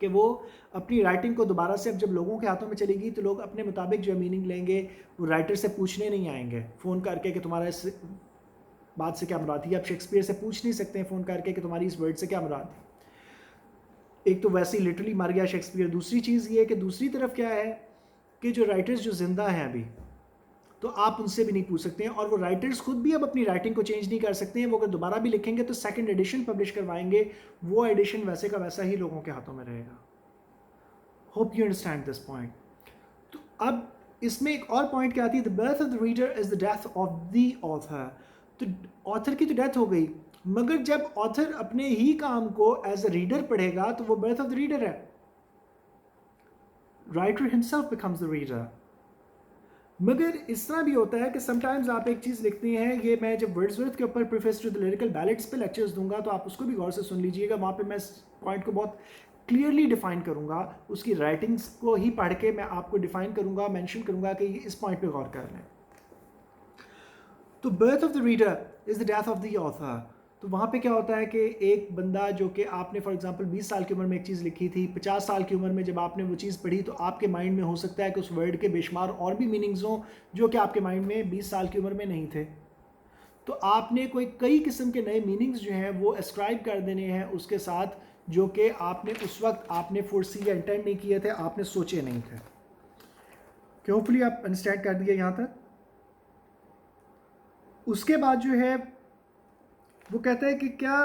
کہ وہ اپنی رائٹنگ کو دوبارہ سے, اب جب لوگوں کے ہاتھوں میں چلے گی تو لوگ اپنے مطابق جو میننگ لیں گے, وہ رائٹر سے پوچھنے نہیں آئیں گے فون کر کے کہ تمہارا اس بات سے کیا مراد ہے. آپ شیکسپیئر سے پوچھ نہیں سکتے ہیں فون کر کے کہ تمہاری اس ورڈ سے کیا مراد ہے. ایک تو ویسے ہی لٹرلی مر گیا شیکسپیئر. دوسری چیز یہ ہے کہ دوسری طرف کیا ہے کہ جو رائٹرز جو زندہ ہیں ابھی, تو آپ ان سے بھی نہیں پوچھ سکتے ہیں, اور وہ رائٹرز خود بھی اب اپنی رائٹنگ کو چینج نہیں کر سکتے ہیں. وہ اگر دوبارہ بھی لکھیں گے تو سیکنڈ ایڈیشن پبلش کروائیں گے, وہ ایڈیشن ویسے کا ویسا ہی لوگوں کے ہاتھوں میں رہے گا. Hope you understand this point. تو اب اس میں ایک اور پوائنٹ کیا آتی ہے, the birth of the reader is the death of the author. تو آتھر کی تو ڈیتھ ہو گئی, مگر جب آتھر اپنے ہی کام کو ایز اے ریڈر پڑھے گا تو وہ برتھ آف دا ریڈر ہے. Writer himself becomes the reader. مگر اس طرح بھی ہوتا ہے کہ سم ٹائمز آپ ایک چیز لکھتے ہیں, یہ میں جب ورڈزورتھ کے اوپر پریفیس ٹو دی لیریکل بیلڈس پہ لیکچرز دوں گا تو آپ اس کو بھی غور سے سن لیجئے گا. وہاں پہ میں اس پوائنٹ کو بہت کلیئرلی ڈیفائن کروں گا, اس کی رائٹنگس کو ہی پڑھ کے میں آپ کو ڈیفائن کروں گا, مینشن کروں گا کہ اس پوائنٹ پہ غور کر لیں. تو birth of the reader is the death of the author. تو وہاں پہ کیا ہوتا ہے کہ ایک بندہ جو کہ آپ نے فار ایگزامپل 20 سال کی عمر میں ایک چیز لکھی تھی, 50 سال کی عمر میں جب آپ نے وہ چیز پڑھی تو آپ کے مائنڈ میں ہو سکتا ہے کہ اس ورڈ کے بے شمار اور بھی میننگز ہوں جو کہ آپ کے مائنڈ میں 20 سال کی عمر میں نہیں تھے. تو آپ نے کئی قسم کے نئے میننگز جو ہیں وہ اسکرائب کر دینے ہیں اس کے ساتھ, جو کہ آپ نے اس وقت آپ نے فورسی یا انٹینڈ نہیں کیے تھے, آپ نے سوچے نہیں تھے. کہ ہوپفلی آپ انڈرسٹینڈ کر دیے یہاں تک. اس کے بعد جو ہے وہ کہتا ہے کہ کیا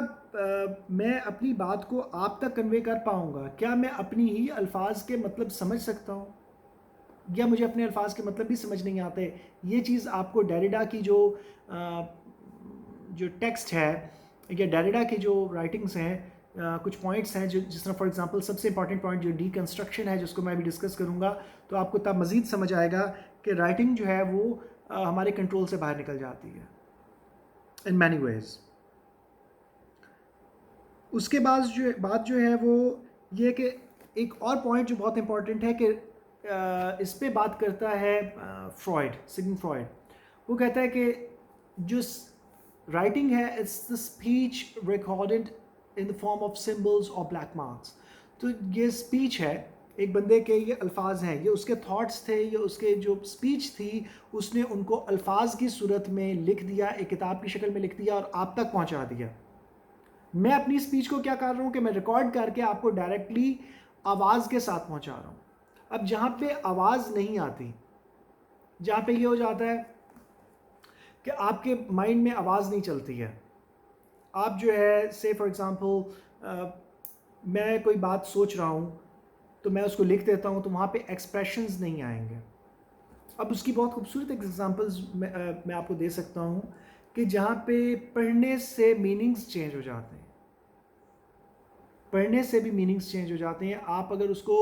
میں اپنی بات کو آپ تک کنوے کر پاؤں گا, کیا میں اپنی ہی الفاظ کے مطلب سمجھ سکتا ہوں. یا مجھے اپنے الفاظ کے مطلب بھی سمجھ نہیں آتے. یہ چیز آپ کو ڈیریڈا کی جو ٹیکسٹ ہے یا ڈیریڈا کی جو رائٹنگس ہیں, کچھ پوائنٹس ہیں جس طرح فار ایگزامپل سب سے امپورٹنٹ پوائنٹ جو ڈی کنسٹرکشن ہے, جس کو میں بھی ڈسکس کروں گا, تو آپ کو تب مزید سمجھ آئے گا کہ رائٹنگ جو ہے وہ ہمارے کنٹرول سے باہر نکل جاتی ہے ان مینی ویز. اس کے بعد بات جو ہے وہ یہ کہ ایک اور پوائنٹ جو بہت امپورٹنٹ ہے کہ اس پہ بات کرتا ہے فرائڈ, سگمنڈ فرائڈ. وہ کہتا ہے کہ جو رائٹنگ ہے it's the speech recorded in the form of symbols اور بلیک مارکس. تو یہ اسپیچ ہے ایک بندے کے, یہ الفاظ ہیں, یہ اس کے تھاٹس تھے, یہ اس کے جو اسپیچ تھی اس نے ان کو الفاظ کی صورت میں لکھ دیا, ایک کتاب کی شکل میں لکھ دیا اور آپ تک پہنچا دیا. میں اپنی اسپیچ کو کیا کر رہا ہوں کہ میں ریکارڈ کر کے آپ کو ڈائریکٹلی آواز کے ساتھ پہنچا رہا ہوں. اب جہاں پہ آواز نہیں آتی, جہاں پہ یہ ہو جاتا ہے کہ آپ کے مائنڈ میں آواز نہیں چلتی ہے, آپ جو ہے سے فار ایگزامپل میں کوئی بات سوچ رہا ہوں تو میں اس کو لکھ دیتا ہوں, تو وہاں پہ ایکسپریشنز نہیں آئیں گے. اب اس کی بہت خوبصورت ایگزامپلز میں آپ کو دے سکتا ہوں کہ جہاں پہ پڑھنے سے میننگز چینج ہو جاتے ہیں, پڑھنے سے بھی میننگز چینج ہو جاتے ہیں. آپ اگر اس کو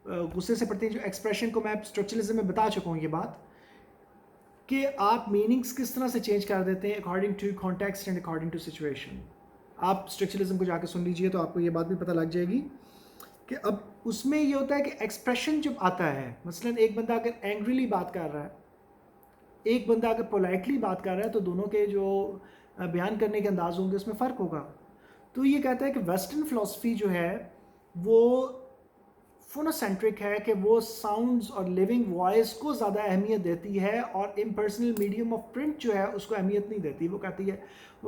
غصے سے پڑھتے ہیں, جو ایکسپریشن کو میں اسٹرکچرلزم میں بتا چکا ہوں یہ بات, کہ آپ میننگز کس طرح سے چینج کر دیتے ہیں according to context and according to situation. آپ اسٹرکچرلزم کو جا کے سن لیجئے تو آپ کو یہ بات بھی پتہ لگ جائے گی کہ اب اس میں یہ ہوتا ہے کہ ایکسپریشن جب آتا ہے, مثلا ایک بندہ اگر اینگریلی بات کر رہا ہے, ایک بندہ اگر پولائٹلی بات کر رہا ہے, تو دونوں کے جو بیان کرنے کے انداز ہوں گے اس میں فرق ہوگا. تو یہ کہتا ہے کہ ویسٹرن فلاسفی جو ہے وہ فونوسینٹرک ہے, کہ وہ ساؤنڈز اور لیونگ وائس کو زیادہ اہمیت دیتی ہے, اور امپرسنل میڈیم آف پرنٹ جو ہے اس کو اہمیت نہیں دیتی. وہ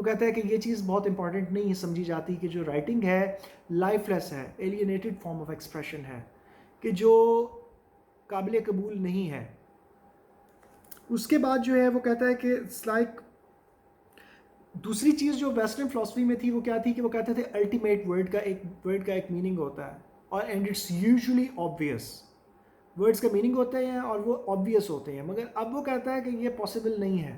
کہتا ہے کہ یہ چیز بہت امپورٹنٹ نہیں سمجھی جاتی کہ جو رائٹنگ ہے لائف لیس ہے, ایلینیٹڈ فارم آف ایکسپریشن ہے, کہ جو قابل قبول نہیں ہے. اس کے بعد جو ہے وہ کہتا ہے کہ اٹس لائک, دوسری چیز جو ویسٹرن فلاسفی میں تھی وہ کیا تھی کہ وہ کہتے تھے الٹیمیٹ ورڈ کا ایک میننگ ہوتا ہے, اور and it's usually obvious. Words کا میننگ ہوتے ہیں اور وہ آبویس ہوتے ہیں, مگر اب وہ کہتا ہے کہ یہ پاسبل نہیں ہے.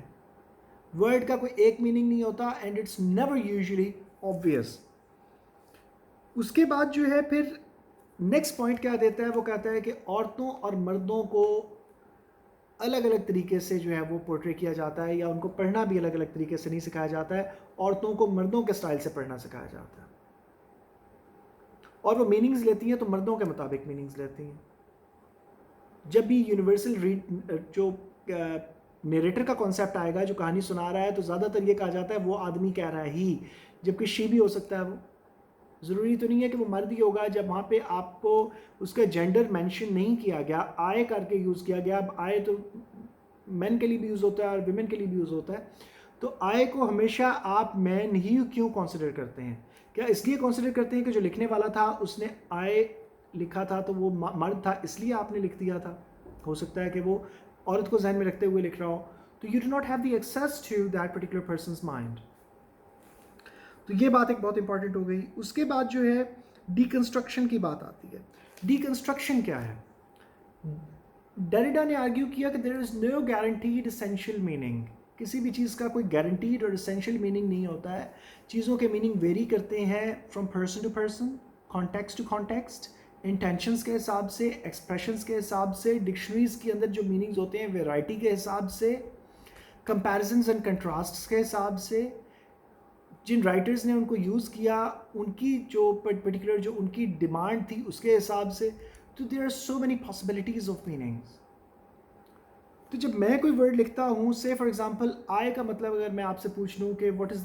ورڈ کا کوئی ایک میننگ نہیں ہوتا, and it's never usually obvious. اس کے بعد جو ہے پھر نیکسٹ پوائنٹ کیا دیتا ہے, وہ کہتا ہے کہ عورتوں اور مردوں کو الگ الگ طریقے سے جو ہے وہ پورٹری کیا جاتا ہے, یا ان کو پڑھنا بھی الگ الگ طریقے سے نہیں سکھایا جاتا ہے. عورتوں کو مردوں کے سٹائل سے پڑھنا سکھایا جاتا ہے, اور وہ میننگز لیتی ہیں تو مردوں کے مطابق میننگز لیتی ہیں. جب بھی یونیورسل جو نیریٹر کا کانسیپٹ آئے گا, جو کہانی سنا رہا ہے, تو زیادہ تر یہ کہا جاتا ہے وہ آدمی کہہ رہا ہے ہی, جبکہ شی بھی ہو سکتا ہے. وہ ضروری تو نہیں ہے کہ وہ مرد ہی ہوگا. جب وہاں پہ آپ کو اس کا جینڈر مینشن نہیں کیا گیا, آئے کر کے یوز کیا گیا. اب آئے تو مین کے لیے بھی یوز ہوتا ہے اور ویمن کے لیے بھی یوز ہوتا ہے, تو آئے کو ہمیشہ آپ مین ہی کیوں کنسیڈر کرتے ہیں؟ کیا اس لیے کنسیڈر کرتے ہیں کہ جو لکھنے والا تھا اس نے آئے لکھا تھا تو وہ مرد تھا, اس لیے آپ نے لکھ دیا تھا؟ ہو سکتا ہے کہ وہ عورت کو ذہن میں رکھتے ہوئے لکھ رہا ہو, تو you do not have the access to that particular person's mind. تو یہ بات ایک بہت امپورٹنٹ ہو گئی. اس کے بعد جو ہے ڈی کنسٹرکشن کی بات آتی ہے. ڈی کنسٹرکشن کیا ہے؟ ڈیریڈا نے آرگیو کیا کہ there is know guaranteed essential meaning. کسی بھی چیز کا کوئی گارنٹیڈ اور اسینشیل میننگ نہیں ہوتا ہے. چیزوں کے میننگ ویری کرتے ہیں from person to person, context to context, intentions کے حساب سے, ایکسپریشنس کے حساب سے, ڈکشنریز کے اندر جو میننگز ہوتے ہیں ویرائٹی کے حساب سے, کمپیریزنز اینڈ کنٹراسٹس کے حساب سے, جن رائٹرز نے ان کو یوز کیا ان کی جو پرٹیکولر جو ان کی ڈیمانڈ تھی اس کے حساب سے. تو there are so many possibilities of meanings. تو جب میں کوئی ورڈ لکھتا ہوں, سے فار ایگزامپل آئی کا مطلب اگر میں آپ سے پوچھ لوں کہ what is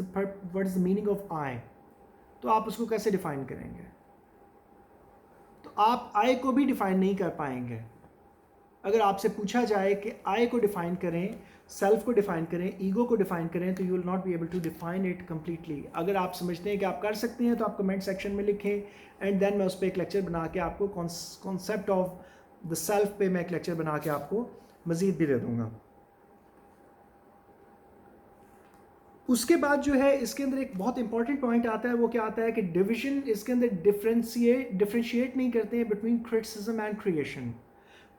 the meaning of I, تو آپ اس کو کیسے ڈیفائن کریں گے؟ تو آپ آئی کو بھی ڈیفائن نہیں کر پائیں گے. اگر آپ سے پوچھا جائے کہ آئی کو ڈیفائن کریں, سیلف کو ڈیفائن کریں, ایگو کو ڈیفائن کریں, تو you will not be able to define it completely. اگر آپ سمجھتے ہیں کہ آپ کر سکتے ہیں تو آپ کمنٹ سیکشن میں لکھیں, اینڈ دین میں اس پہ ایک لیکچر بنا کے آپ کو کانسیپٹ آف دا سیلف پہ میں ایک لیکچر بنا کے آپ کو مزید بھی دے دوں گا. اس کے بعد جو ہے اس کے اندر ایک بہت امپورٹنٹ پوائنٹ آتا ہے. وہ کیا آتا ہے کہ ڈویژن اس کے اندر ڈفرینشیٹ نہیں کرتے ہیں between criticism and creation.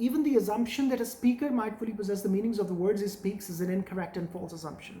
even the assumption that a speaker might fully possess the meanings of the words he speaks is an incorrect and false assumption।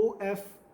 OF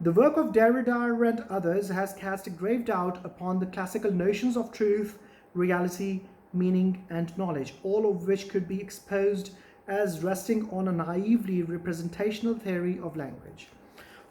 The work of Derrida and others has cast a grave doubt upon the classical notions of truth, reality, meaning and knowledge, all of which could be exposed as resting on a naively representational theory of language।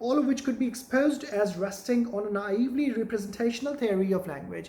All of which could be exposed as resting on a naively representational theory of language।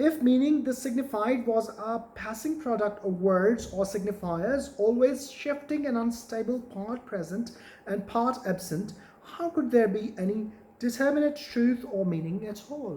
If meaning the signified was a passing product of words or signifiers, always shifting and unstable, part present and part absent, how could there be any determinate truth or meaning at all?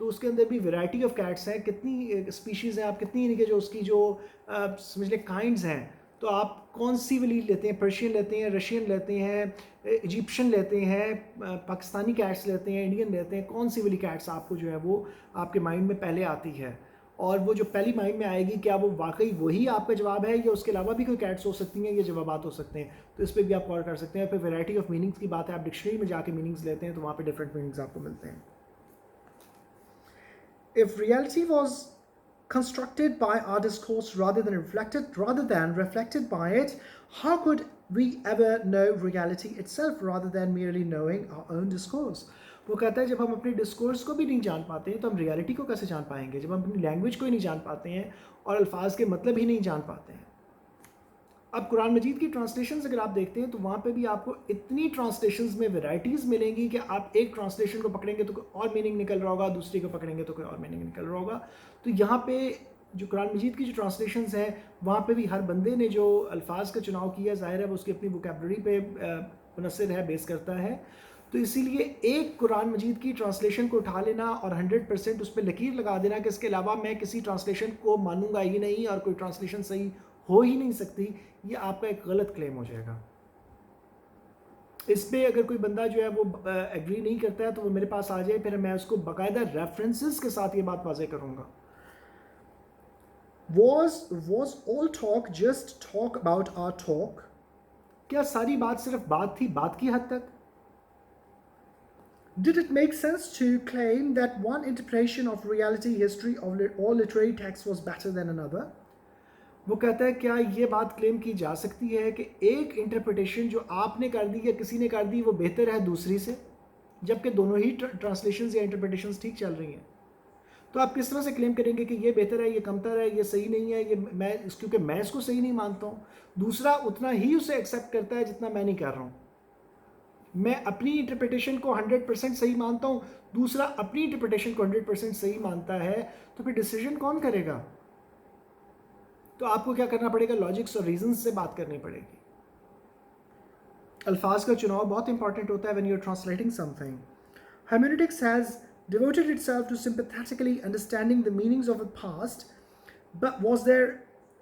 تو اس کے اندر بھی variety of cats ہیں, کتنی species ہیں, آپ کتنی یعنی کہ جو اس کی جو سمجھ لیں کائنڈز ہیں, تو آپ کون سی والی لیتے ہیں, پرشین لیتے ہیں, رشین لیتے ہیں, ایجپشن لیتے ہیں, پاکستانی کیٹس لیتے ہیں, انڈین لیتے ہیں, کون سی والی کیٹس آپ کو جو ہے وہ آپ کے مائنڈ میں پہلے آتی ہے, اور وہ جو پہلی مائنڈ میں آئے گی کیا وہ واقعی وہی آپ کا جواب ہے یا اس کے علاوہ بھی کوئی کیٹس ہو سکتی ہیں یا جوابات ہو سکتے ہیں, تو اس پہ بھی آپ غور کر سکتے ہیں. پھر ویرائٹی آف میننگس کی بات ہے, آپ ڈکشنری میں جا کے میننگس لیتے ہیں تو وہاں پہ ڈفرینٹ میننگس آپ کو ملتے ہیں. If reality was constructed by our discourse rather than reflected by it, how could we ever know reality itself rather than merely knowing our own discourse? وہ کہتا ہے جب ہم اپنی ڈسکورس کو بھی نہیں جان پاتے ہیں تو ہم ریالٹی کو کیسے جان پائیں گے, جب ہم اپنی لینگویج کو ہی نہیں جان پاتے ہیں اور الفاظ کے مطلب ہی نہیں جان پاتے ہیں. اب قرآن مجید کی ٹرانسلیشنز اگر آپ دیکھتے ہیں تو وہاں پہ بھی آپ کو اتنی ٹرانسلیشنز میں ورائٹیز ملیں گی کہ آپ ایک ٹرانسلیشن کو پکڑیں گے تو کوئی اور میننگ نکل رہا ہوگا, دوسری کو پکڑیں گے تو کوئی اور میننگ نکل رہا ہوگا. تو یہاں پہ جو قرآن مجید کی جو ٹرانسلیشنز ہیں وہاں پہ بھی ہر بندے نے جو الفاظ کا چناؤ کیا, ظاہر ہے وہ اس کی اپنی ووکیبلری پہ منحصر ہے, بیس کرتا ہے. تو اسی لیے ایک قرآن مجید کی ٹرانسلیشن کو اٹھا لینا اور 100% اس پہ لکیر لگا دینا کہ اس کے علاوہ میں کسی ٹرانسلیشن کو مانوں گا ہی نہیں اور کوئی ٹرانسلیشن صحیح ہو ہی نہیں سکتی, یہ آپ کا ایک غلط کلیم ہو جائے گا. اس پہ اگر کوئی بندہ جو ہے وہ ایگری نہیں کرتا ہے تو وہ میرے پاس آ جائے, پھر میں اس کو باقاعدہ ریفرنسز کے ساتھ یہ بات واضح کروں گا. Was all talk just talk about our talk? کیا ساری بات صرف بات تھی, بات کی حد تک؟ Did it make sense to claim that one interpretation of reality history of all literary texts was better than another? وہ کہتا ہے کیا یہ بات کلیم کی جا سکتی ہے کہ ایک انٹرپریٹیشن جو آپ نے کر دی یا کسی نے کر دی وہ بہتر ہے دوسری سے, جبکہ دونوں ہی ٹرانسلیشنز یا انٹرپریٹیشنز ٹھیک چل رہی ہیں؟ تو آپ کس طرح سے کلیم کریں گے کہ یہ بہتر ہے, یہ کمتر ہے, یہ صحیح نہیں ہے, یہ میں کیونکہ میں اس کو صحیح نہیں مانتا ہوں, دوسرا اتنا ہی اسے ایکسیپٹ کرتا ہے جتنا میں نہیں کر رہا ہوں. میں اپنی انٹرپریٹیشن کو 100% صحیح مانتا ہوں, دوسرا اپنی انٹرپریٹیشن کو 100% صحیح مانتا ہے, تو پھر ڈیسیجن کون کرے گا؟ تو آپ کو کیا کرنا پڑے گا, لاجکس اور ریزنز سے بات کرنی پڑے گی. الفاظ کا چناؤ بہت امپورٹنٹ ہوتا ہے when you're translating something. Hermeneutics has devoted itself to sympathetically understanding the meanings of the past, but was there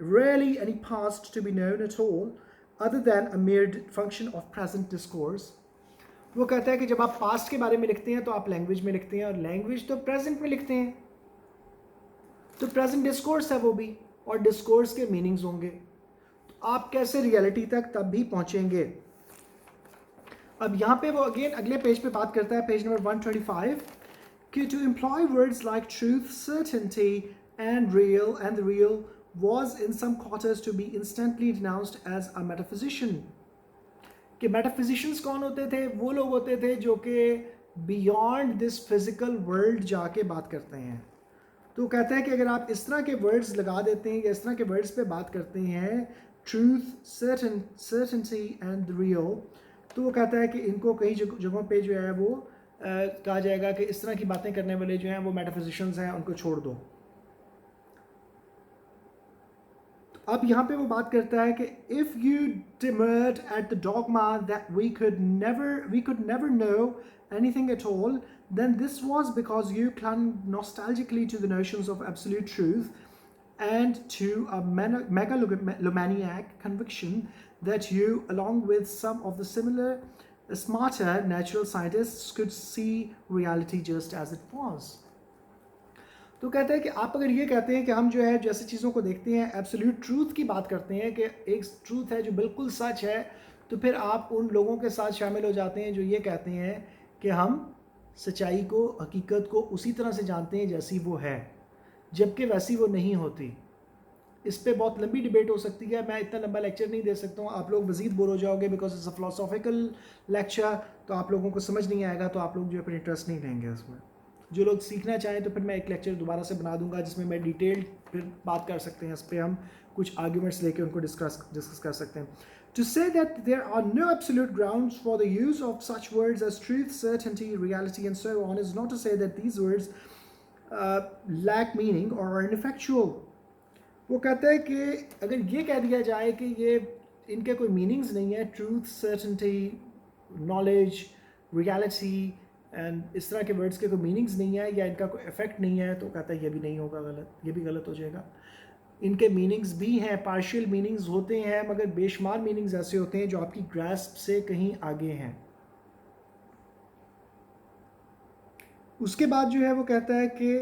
really any past to be known at all other than a mere function of present discourse? وہ کہتا ہے کہ جب آپ past کے بارے میں لکھتے ہیں تو آپ لینگویج میں لکھتے ہیں, اور لینگویج تو پریزنٹ میں لکھتے ہیں, تو پریزنٹ ڈسکورس ہے وہ بھی, اور ڈسکورس کے میننگز ہوں گے. تو آپ کیسے ریئلٹی تک تب بھی پہنچیں گے؟ اب یہاں پہ وہ اگین اگلے پیج پہ بات کرتا ہے, پیج نمبر 125, کہ to employ words like truth, certainty and the real was in some quarters to be instantly denounced as a metaphysician. کہ میٹافزیشنز کون ہوتے تھے؟ وہ لوگ ہوتے تھے جو کہ بیانڈ دس فزیکل ورلڈ جا کے بات کرتے ہیں. تو کہتا ہے کہ اگر آپ اس طرح کے ورڈز لگا دیتے ہیں یا اس طرح کے ورڈز پہ بات کرتے ہیں, truth, certainty and real, تو وہ کہتا ہے کہ ان کو کئی جگہوں پہ جو ہے وہ کہا جائے گا کہ اس طرح کی باتیں کرنے والے جو ہیں وہ میٹافزیشنز ہیں, ان کو چھوڑ دو. اب یہاں پہ وہ بات کرتا ہے کہ if you demurred at the dogma that we could never know anything at all, then this was because you clung nostalgically to the notions of absolute truth and to a megalomaniac conviction that you, along with some of the smarter natural scientists, could see reality just as it was. تو کہتا ہے کہ آپ اگر یہ کہتے ہیں کہ ہم جو ہے جیسے چیزوں کو دیکھتے ہیں ایبسلیوٹ ٹروتھ کی بات کرتے ہیں کہ ایک ٹروتھ ہے جو بالکل سچ ہے, تو پھر آپ ان لوگوں کے ساتھ شامل ہو جاتے ہیں جو یہ کہتے ہیں کہ ہم سچائی کو, حقیقت کو اسی طرح سے جانتے ہیں جیسی وہ ہے, جبکہ ویسی وہ نہیں ہوتی. اس پہ بہت لمبی ڈیبیٹ ہو سکتی ہے, میں اتنا لمبا لیکچر نہیں دے سکتا ہوں, آپ لوگ مزید بور ہو جاؤ گے because it's a philosophical lecture, تو آپ لوگوں کو سمجھ نہیں آئے گا, تو آپ لوگ جو ہے پھر انٹرسٹ نہیں لیں گے اس میں. جو لوگ سیکھنا چاہیں تو پھر میں ایک لیکچر دوبارہ سے بنا دوں گا جس میں میں ڈیٹیل پھر بات کر سکتے ہیں, اس پہ ہم کچھ آرگیومنٹس لے کے ان کو ڈسکس کر سکتے ہیں. To say that there are no absolute grounds for the use of such words as truth, certainty, reality and so on is not to say that these words lack meaning or are ineffectual. وہ کہتا ہے کہ اگر یہ کہہ دیا جائے کہ یہ ان کے کوئی میننگز نہیں ہے, truth, certainty, knowledge, reality, and اس طرح کے ورڈس کے کوئی میننگز نہیں ہے یا ان کا کوئی افیکٹ نہیں ہے تو کہتا ہے یہ بھی نہیں ہوگا غلط، یہ بھی غلط ہو جائے گا. ان کے میننگز بھی ہیں، پارشل میننگز ہوتے ہیں، مگر بے شمار میننگز ایسے ہوتے ہیں جو آپ کی گراسپ سے کہیں آگے ہیں. اس کے بعد جو ہے وہ کہتا ہے کہ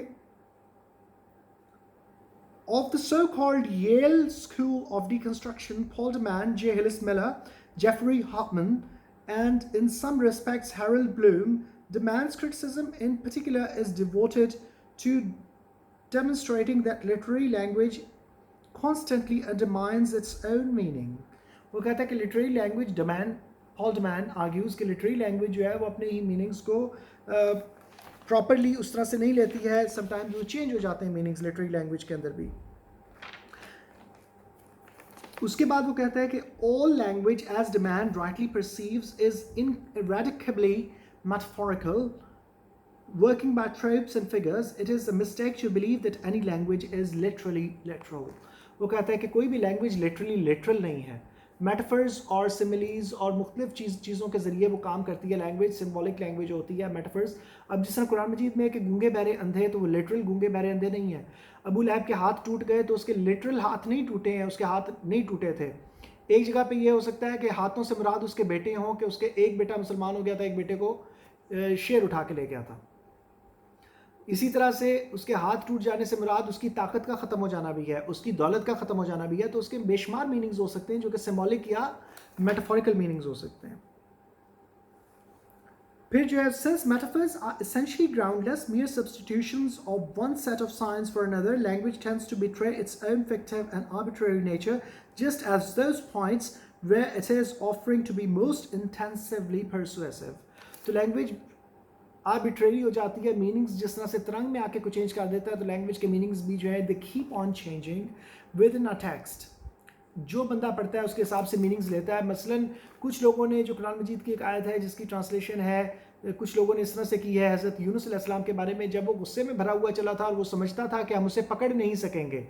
of the so-called Yale School of Deconstruction, Paul de Man, J. Hillis Miller, Jeffrey Hartman, and in some respects Harold Bloom, de Man's criticism in particular is devoted to demonstrating that literary language constantly undermines its own meaning. وہ کہتا ہے کہ literary language, Paul de Man argues کہ literary language جو ہے وہ اپنے ہی meanings کو پراپرلی اس طرح سے نہیں لیتی ہے، سم ٹائمز وہ چینج ہو جاتے ہیں میننگز لٹری لینگویج کے اندر بھی. اس کے بعد وہ کہتا ہے کہ all language as de Man rightly perceives is ineradicably metaphorical, working by tropes and figures. It is a mistake to believe that any language is literally literal. وہ کہتا ہے کہ کوئی بھی لینگویج literally literal نہیں ہے. میٹافرز اور سملیز اور مختلف چیزوں کے ذریعے وہ کام کرتی ہے. لینگویج سمبولک لینگویج ہوتی ہے. میٹافرز، اب جس طرح قرآن مجید میں ہے کہ گونگے بہرے اندھے، تو وہ لٹرل گونگے بہرے اندھے نہیں ہیں. ابو لہب کے ہاتھ ٹوٹ گئے تو اس کے لٹرل ہاتھ نہیں ٹوٹے ہیں، اس کے ہاتھ نہیں ٹوٹے تھے. ایک جگہ پہ یہ ہو سکتا ہے کہ ہاتھوں سے مراد اس کے بیٹے ہوں، کہ اس کے ایک بیٹا مسلمان ہو گیا تھا، ایک بیٹے کو شیر اٹھا کے لے گیا تھا. اسی طرح سے اس کے ہاتھ ٹوٹ جانے سے مراد اس کی طاقت کا ختم ہو جانا بھی ہے، اس کی دولت کا ختم ہو جانا بھی ہے. تو اس کے بے شمار میننگز ہو سکتے ہیں جو کہ سمبولک یا میٹافوریکل میننگز ہو سکتے ہیں. پھر جو ہے since metaphors are essentially groundless, mere substitutions of one set of signs for another, language tends to betray its own fictive and arbitrary nature, just as those points where it is offering to be most intensively persuasive. تو language arbitrary ہو جاتی ہے، meanings جس طرح سے ترنگ میں آ کے کو change کر دیتا ہے، تو لینگویج کے میننگز بھی جو ہے they keep on changing within a text. جو بندہ پڑھتا ہے اس کے حساب سے میننگز لیتا ہے. مثلاً کچھ لوگوں نے جو قرآن مجید کی ایک آیت ہے جس کی ٹرانسلیشن ہے، کچھ لوگوں نے اس طرح سے کی ہے حضرت یونس علیہ السلام کے بارے میں، جب وہ غصے میں بھرا ہوا چلا تھا اور وہ سمجھتا تھا کہ ہم اسے پکڑ نہیں سکیں گے.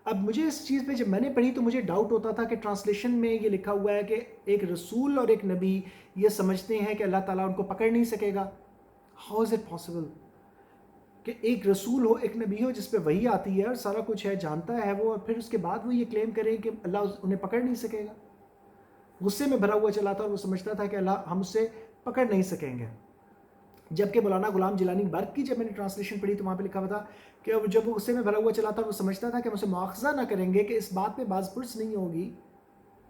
اب مجھے اس چیز پہ جب میں نے پڑھی تو مجھے ڈاؤٹ ہوتا تھا کہ ٹرانسلیشن میں یہ لکھا ہوا ہے کہ ایک رسول اور ایک نبی یہ سمجھتے ہیں کہ اللہ تعالیٰ ان کو پکڑ نہیں سکے گا. ہاؤ از اٹ پاسبل کہ ایک رسول ہو، ایک نبی ہو جس پہ وحی آتی ہے اور سارا کچھ ہے، جانتا ہے وہ، اور پھر اس کے بعد وہ یہ کلیم کریں کہ اللہ انہیں پکڑ نہیں سکے گا. غصے میں بھرا ہوا چلا تھا اور وہ سمجھتا تھا کہ اللہ ہم اسے پکڑ نہیں سکیں گے. جبکہ مولانا غلام جیلانی برق کی جب میں نے ٹرانسلیشن پڑھی تو وہاں پہ لکھا ہوا تھا کہ جب وہ غصے میں بھرا ہوا چلا تھا وہ سمجھتا تھا کہ ہم اسے مواخذہ نہ کریں گے، کہ اس بات پہ باز پرس نہیں ہوگی.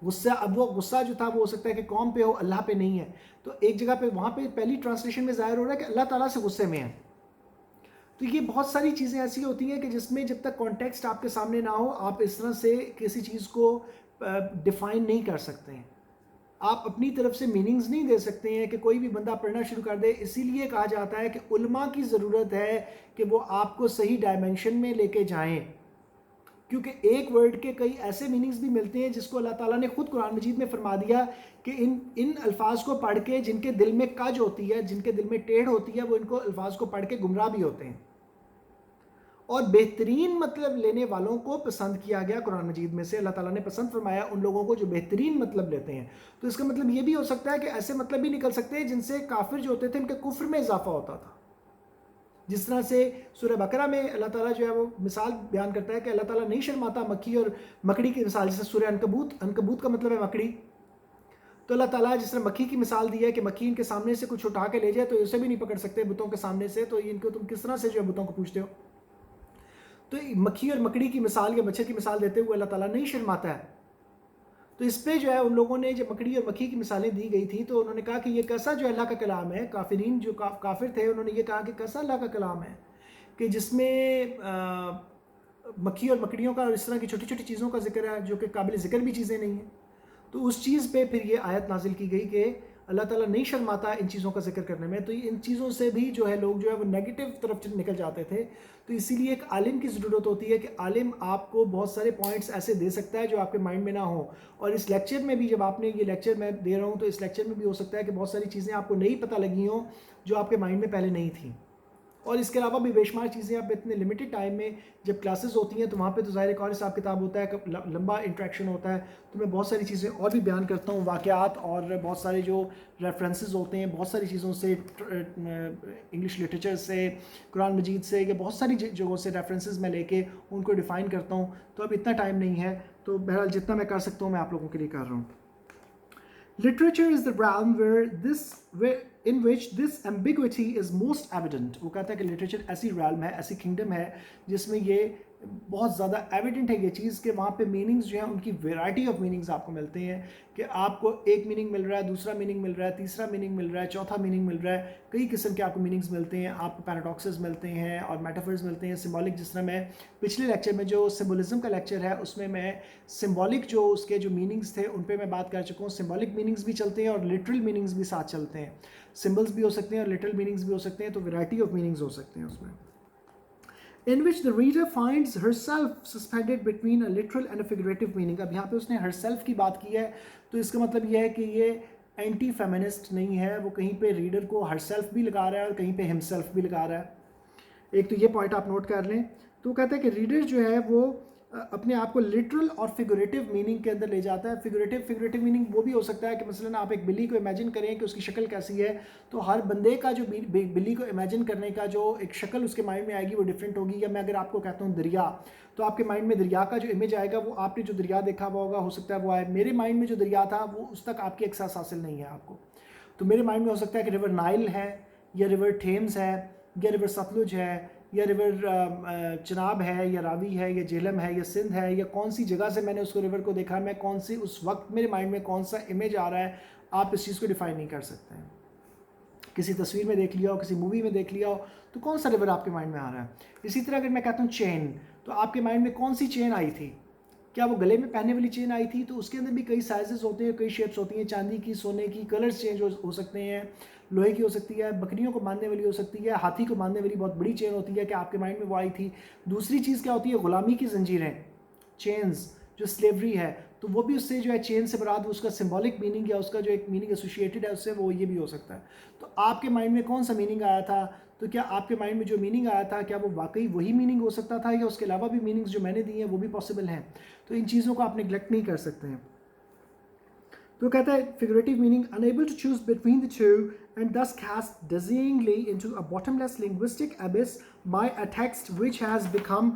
غصہ، اب وہ غصہ جو تھا وہ ہو سکتا ہے کہ قوم پہ ہو، اللہ پہ نہیں ہے. تو ایک جگہ پہ وہاں پہ پہلی ٹرانسلیشن میں ظاہر ہو رہا ہے کہ اللہ تعالیٰ سے غصے میں ہے. تو یہ بہت ساری چیزیں ایسی ہوتی ہیں کہ جس میں جب تک کانٹیکسٹ آپ کے سامنے نہ ہو آپ اس طرح سے کسی چیز کو ڈیفائن نہیں کر سکتے ہیں. آپ اپنی طرف سے میننگز نہیں دے سکتے ہیں کہ کوئی بھی بندہ پڑھنا شروع کر دے. اسی لیے کہا جاتا ہے کہ علماء کی ضرورت ہے کہ وہ آپ کو صحیح ڈائمنشن میں لے کے جائیں، کیونکہ ایک ورڈ کے کئی ایسے میننگز بھی ملتے ہیں جس کو اللہ تعالیٰ نے خود قرآن مجید میں فرما دیا کہ ان الفاظ کو پڑھ کے جن کے دل میں کج ہوتی ہے، جن کے دل میں ٹیڑھ ہوتی ہے، وہ ان کو الفاظ کو پڑھ کے گمراہ بھی ہوتے ہیں. اور بہترین مطلب لینے والوں کو پسند کیا گیا قرآن مجید میں سے. اللہ تعالیٰ نے پسند فرمایا ان لوگوں کو جو بہترین مطلب لیتے ہیں. تو اس کا مطلب یہ بھی ہو سکتا ہے کہ ایسے مطلب بھی نکل سکتے ہیں جن سے کافر جو ہوتے تھے ان کے کفر میں اضافہ ہوتا تھا. جس طرح سے سورہ بقرہ میں اللہ تعالیٰ جو ہے وہ مثال بیان کرتا ہے کہ اللہ تعالیٰ نہیں شرماتا مکھی اور مکڑی کی مثال. جیسے سورہ عنکبوت کا مطلب ہے مکڑی. تو اللہ تعالیٰ جس طرح مکھی کی مثال دی ہے کہ مکھی ان کے سامنے سے کچھ اٹھا کے لے جائے تو اسے بھی نہیں پکڑ سکتے بتوں کے سامنے سے، تو ان کو تم کس طرح سے جو ہے بتوں کو پوچھتے ہو. تو مکھی اور مکڑی کی مثال یا مچھر کی مثال دیتے ہوئے اللہ تعالیٰ نہیں شرماتا ہے. تو اس پہ جو ہے ان لوگوں نے جب مکڑی اور مکھی کی مثالیں دی گئی تھیں تو انہوں نے کہا کہ یہ کیسا جو اللہ کا کلام ہے. کافرین جو کافر تھے انہوں نے یہ کہا کہ کیسا اللہ کا کلام ہے کہ جس میں مکھی اور مکڑیوں کا اور اس طرح کی چھوٹی چھوٹی چیزوں کا ذکر ہے جو کہ قابل ذکر بھی چیزیں نہیں ہیں. تو اس چیز پہ پھر یہ آیت نازل کی گئی کہ اللہ تعالیٰ نہیں شرماتا ان چیزوں کا ذکر کرنے میں. تو ان چیزوں سے بھی جو ہے لوگ جو ہے وہ نیگیٹو طرف نکل جاتے تھے. تو اسی لیے ایک عالم کی ضرورت ہوتی ہے کہ عالم آپ کو بہت سارے پوائنٹس ایسے دے سکتا ہے جو آپ کے مائنڈ میں نہ ہوں. اور اس لیکچر میں بھی جب آپ نے یہ لیکچر میں دے رہا ہوں تو اس لیکچر میں بھی ہو سکتا ہے کہ بہت ساری چیزیں آپ کو نہیں پتہ لگی ہوں جو آپ کے مائنڈ میں پہلے نہیں تھیں. اور اس کے علاوہ بھی بے شمار چیزیں اب اتنے لمیٹڈ ٹائم میں جب کلاسز ہوتی ہیں تو وہاں پہ تو ظاہر ایک اور حساب کتاب ہوتا ہے, لمبا انٹریکشن ہوتا ہے, تو میں بہت ساری چیزیں اور بھی بیان کرتا ہوں, واقعات اور بہت سارے جو ریفرنسز ہوتے ہیں بہت ساری چیزوں سے, انگلش لٹریچر سے, قرآن مجید سے, یا بہت ساری جگہوں سے ریفرنسز میں لے کے ان کو ڈیفائن کرتا ہوں. تو اب اتنا ٹائم نہیں ہے, تو بہرحال جتنا میں کر سکتا ہوں میں آپ لوگوں کے لیے کر رہا ہوں. Literature is the realm in which this ambiguity is most evident. وہ کہتا ہے کہ لٹریچر ایسی realm ہے, ایسی kingdom ہے جس میں یہ بہت زیادہ ایویڈنٹ ہے یہ چیز کہ وہاں پہ میننگز جو ہیں ان کی ویرائٹی آف میننگز آپ کو ملتے ہیں, کہ آپ کو ایک میننگ مل رہا ہے, دوسرا میننگ مل رہا ہے, تیسرا میننگ مل رہا ہے, چوتھا میننگ مل رہا ہے, کئی قسم کے آپ کو میننگز ملتے ہیں, آپ کو پیراڈاکسز ملتے ہیں اور میٹافرز ملتے ہیں, سمبولک. جس طرح میں پچھلے لیکچر میں جو سمبولزم کا لیکچر ہے اس میں سمبولک جو اس کے جو میننگز تھے ان پہ میں بات کر چکا ہوں. سمبولک میننگز بھی چلتے ہیں اور لٹرل میننگز بھی ساتھ چلتے ہیں, سمبلز بھی ہو سکتے ہیں اور لٹرل میننگز بھی ہو سکتے ہیں, تو ویرائٹی آف میننگز ہو سکتے ہیں اس میں. In which the reader finds herself suspended between a literal and a figurative meaning. اب یہاں پہ اس نے herself کی بات کی ہے, تو اس کا مطلب یہ ہے کہ یہ اینٹی فیمنسٹ نہیں ہے, وہ کہیں پہ ریڈر کو herself بھی لگا رہا ہے اور کہیں پہ himself بھی لگا رہا ہے. ایک تو یہ پوائنٹ آپ نوٹ کر لیں. تو وہ کہتا ہے کہ ریڈر جو ہے وہ اپنے آپ کو لٹرل اور فیگوریٹو میننگ کے اندر لے جاتا ہے. فیگوریٹو میننگ وہ بھی ہو سکتا ہے کہ مثلا آپ ایک بلی کو امیجن کریں کہ اس کی شکل کیسی ہے, تو ہر بندے کا جو بلی کو امیجن کرنے کا جو ایک شکل اس کے مائنڈ میں آئے گی وہ ڈیفرنٹ ہوگی. یا میں اگر آپ کو کہتا ہوں دریا, تو آپ کے مائنڈ میں دریا کا جو امیج آئے گا وہ آپ نے جو دریا دیکھا ہوا ہوگا, ہو سکتا ہے وہ آئے. میرے مائنڈ میں جو دریا تھا وہ اس تک آپ کی احساس حاصل نہیں ہے آپ کو, تو میرے مائنڈ میں ہو سکتا ہے کہ ریور نائل ہے, یا ریور ٹھیمز ہے, یا ریور ستلج ہے, یا ریور چناب ہے, یا راوی ہے, یا جہلم ہے, یا سندھ ہے, یا کون سی جگہ سے میں نے اس کو ریور کو دیکھا, میں کون سی اس وقت میرے مائنڈ میں کون سا امیج آ رہا ہے, آپ اس چیز کو ڈیفائن نہیں کر سکتے ہیں. کسی تصویر میں دیکھ لیا ہو, کسی مووی میں دیکھ لیا ہو, تو کون سا ریور آپ کے مائنڈ میں آ رہا ہے. اسی طرح اگر میں کہتا ہوں چین, تو آپ کے مائنڈ میں کون سی چین آئی تھی, کیا وہ گلے میں پہننے والی چین آئی تھی؟ تو اس کے اندر بھی کئی سائزز ہوتے ہیں, کئی شیپس ہوتی ہیں, چاندی کی, سونے کی, کلرز چینج ہو سکتے ہیں, لوہے کی ہو سکتی ہے, بکریوں کو باندھنے والی ہو سکتی ہے, ہاتھی کو باندھنے والی بہت بڑی چین ہوتی ہے کہ آپ کے مائنڈ میں وہ آئی تھی. دوسری چیز کیا ہوتی ہے, غلامی کی زنجیریں, چینز, جو سلیوری ہے, تو وہ بھی اس سے جو ہے چین سے مراد اس کا سمبولک میننگ یا اس کا جو ایک میننگ ایسوسیٹڈ ہے اس سے, وہ یہ بھی ہو سکتا ہے. تو آپ کے مائنڈ میں کون سا میننگ آیا تھا, تو کیا آپ کے مائنڈ میں جو میننگ آیا تھا کیا وہ واقعی وہی میننگ ہو سکتا تھا, یا اس کے علاوہ بھی میننگز جو میں نے دی ہیں وہ بھی پاسبل ہیں. تو ان چیزوں کو آپ نیگلیکٹ نہیں کر سکتے ہیں. تو کہتا ہے figurative meaning unable to choose between the two and thus cast dizzyingly into a bottomless linguistic abyss by a text which has become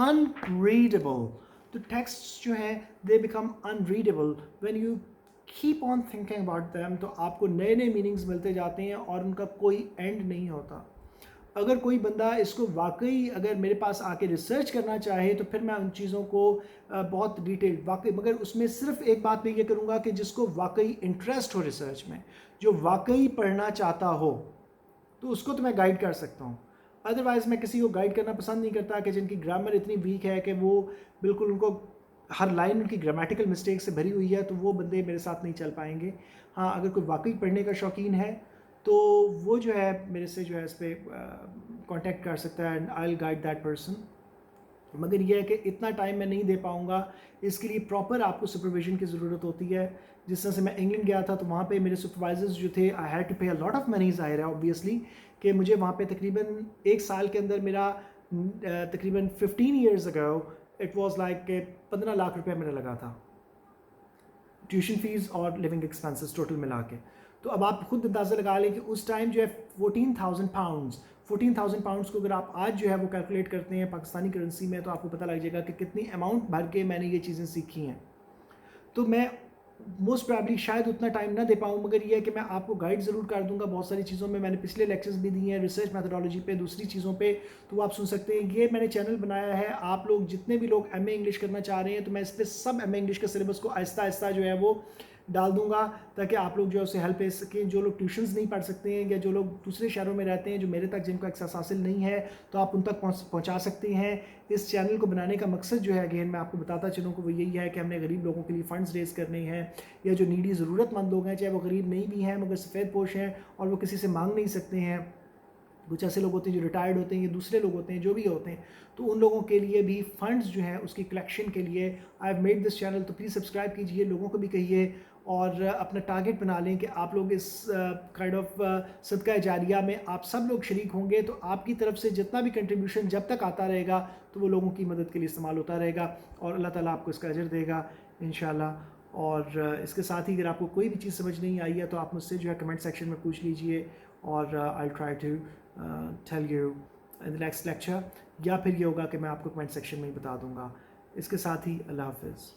unreadable. تو ٹیکسٹ جو ہیں they become unreadable when you keep on thinking about them. تو آپ کو نئے نئے meanings ملتے جاتے ہیں اور ان کا کوئی اینڈ نہیں ہوتا. اگر کوئی بندہ اس کو واقعی اگر میرے پاس آ کے ریسرچ کرنا چاہے تو پھر میں ان چیزوں کو بہت ڈیٹیل واقعی, مگر اس میں صرف ایک بات میں یہ کروں گا کہ جس کو واقعی انٹرسٹ ہو ریسرچ میں, جو واقعی پڑھنا چاہتا ہو, تو اس کو تو میں گائیڈ کر سکتا ہوں. ادروائز میں کسی کو گائیڈ کرنا پسند نہیں کرتا کہ جن کی گرامر اتنی ویک ہے کہ وہ بالکل ان کو ہر لائن ان کی گرامیٹیکل مسٹیک سے بھری ہوئی ہے, تو وہ بندے میرے ساتھ نہیں چل پائیں گے. ہاں اگر کوئی واقعی پڑھنے کا شوقین ہے تو وہ جو ہے میرے سے جو ہے اس پہ کانٹیکٹ کر سکتا ہے, and I will guide that person. مگر یہ ہے کہ اتنا ٹائم میں نہیں دے پاؤں گا, اس کے لیے پراپر آپ کو سپرویژن کی ضرورت ہوتی ہے. جس طرح سے میں انگلینڈ گیا تھا تو وہاں پہ میرے سپروائزرز جو تھے, I had to pay a lot of money, ظاہر ہے اوبویسلی کہ مجھے وہاں پہ تقریباً ایک سال کے اندر میرا تقریباً 15 years ago it was like کہ 15 لاکھ روپے میرا لگا تھا, ٹیوشن فیس اور لیونگ ایکسپینسز ٹوٹل ملا کے. تو اب آپ خود اندازہ لگا لیں کہ اس ٹائم جو ہے 14,000 پاؤنڈس کو اگر آپ آج جو ہے وہ کیلکولیٹ کرتے ہیں پاکستانی کرنسی میں, تو آپ کو پتہ لگ جائے گا کہ کتنی اماؤنٹ بھر کے میں نے یہ چیزیں سیکھی ہیں. تو میں موسٹ پرابلی شاید اتنا ٹائم نہ دے پاؤں, مگر یہ ہے کہ میں آپ کو گائیڈ ضرور کر دوں گا بہت ساری چیزوں میں. میں نے پچھلے لیکچرز بھی دیے ہیں ریسرچ میتھڈالوجی پہ, دوسری چیزوں پہ, تو وہ آپ سن سکتے ہیں. یہ میں نے چینل بنایا ہے, آپ لوگ جتنے بھی لوگ ایم اے انگلش کرنا چاہ رہے ہیں تو میں اس پہ سب ایم اے انگلش کے سلیبس کو آہستہ آہستہ جو ہے وہ ڈال دوں گا, تاکہ آپ لوگ جو ہے اسے ہیلپ لے سکیں. جو لوگ ٹیوشنز نہیں پڑھ سکتے ہیں یا جو لوگ دوسرے شہروں میں رہتے ہیں جو میرے تک جن کو ایکسیس حاصل نہیں ہے, تو آپ ان تک پہنچا سکتے ہیں. اس چینل کو بنانے کا مقصد جو ہے اگین میں آپ کو بتاتا چلوں کہ وہ یہی ہے کہ ہم نے غریب لوگوں کے لیے فنڈز ریز کرنے ہیں, یا جو نیڈی ضرورت مند لوگ ہیں, چاہے وہ غریب نہیں بھی ہیں مگر سفید پوش ہیں اور وہ کسی سے مانگ نہیں سکتے ہیں. کچھ ایسے لوگ ہوتے ہیں جو ریٹائرڈ ہوتے ہیں, یا دوسرے لوگ ہوتے ہیں جو بھی ہوتے ہیں, تو ان لوگوں کے لیے بھی فنڈز جو ہیں اس کی کلیکشن کے لیے I have made this channel. تو پلیز سبسکرائب کیجئے, لوگوں کو بھی کہیے, اور اپنا ٹارگٹ بنا لیں کہ آپ لوگ اس کائنڈ آف صدقہ جاریہ میں آپ سب لوگ شریک ہوں گے، تو آپ کی طرف سے جتنا بھی کنٹریبیوشن جب تک آتا رہے گا تو وہ لوگوں کی مدد کے لیے استعمال ہوتا رہے گا، اور اللہ تعالیٰ آپ کو اس کا اجر دے گا انشاءاللہ۔ اور اس کے ساتھ ہی اگر آپ کو کوئی بھی چیز سمجھ نہیں آئی ہے تو آپ مجھ سے جو ہے کمنٹ سیکشن میں پوچھ لیجئے، اور I'll try to tell you in the next lecture، یا پھر یہ ہوگا کہ میں آپ کو کمنٹ سیکشن میں ہی بتا دوں گا۔ اس کے ساتھ ہی اللہ حافظ۔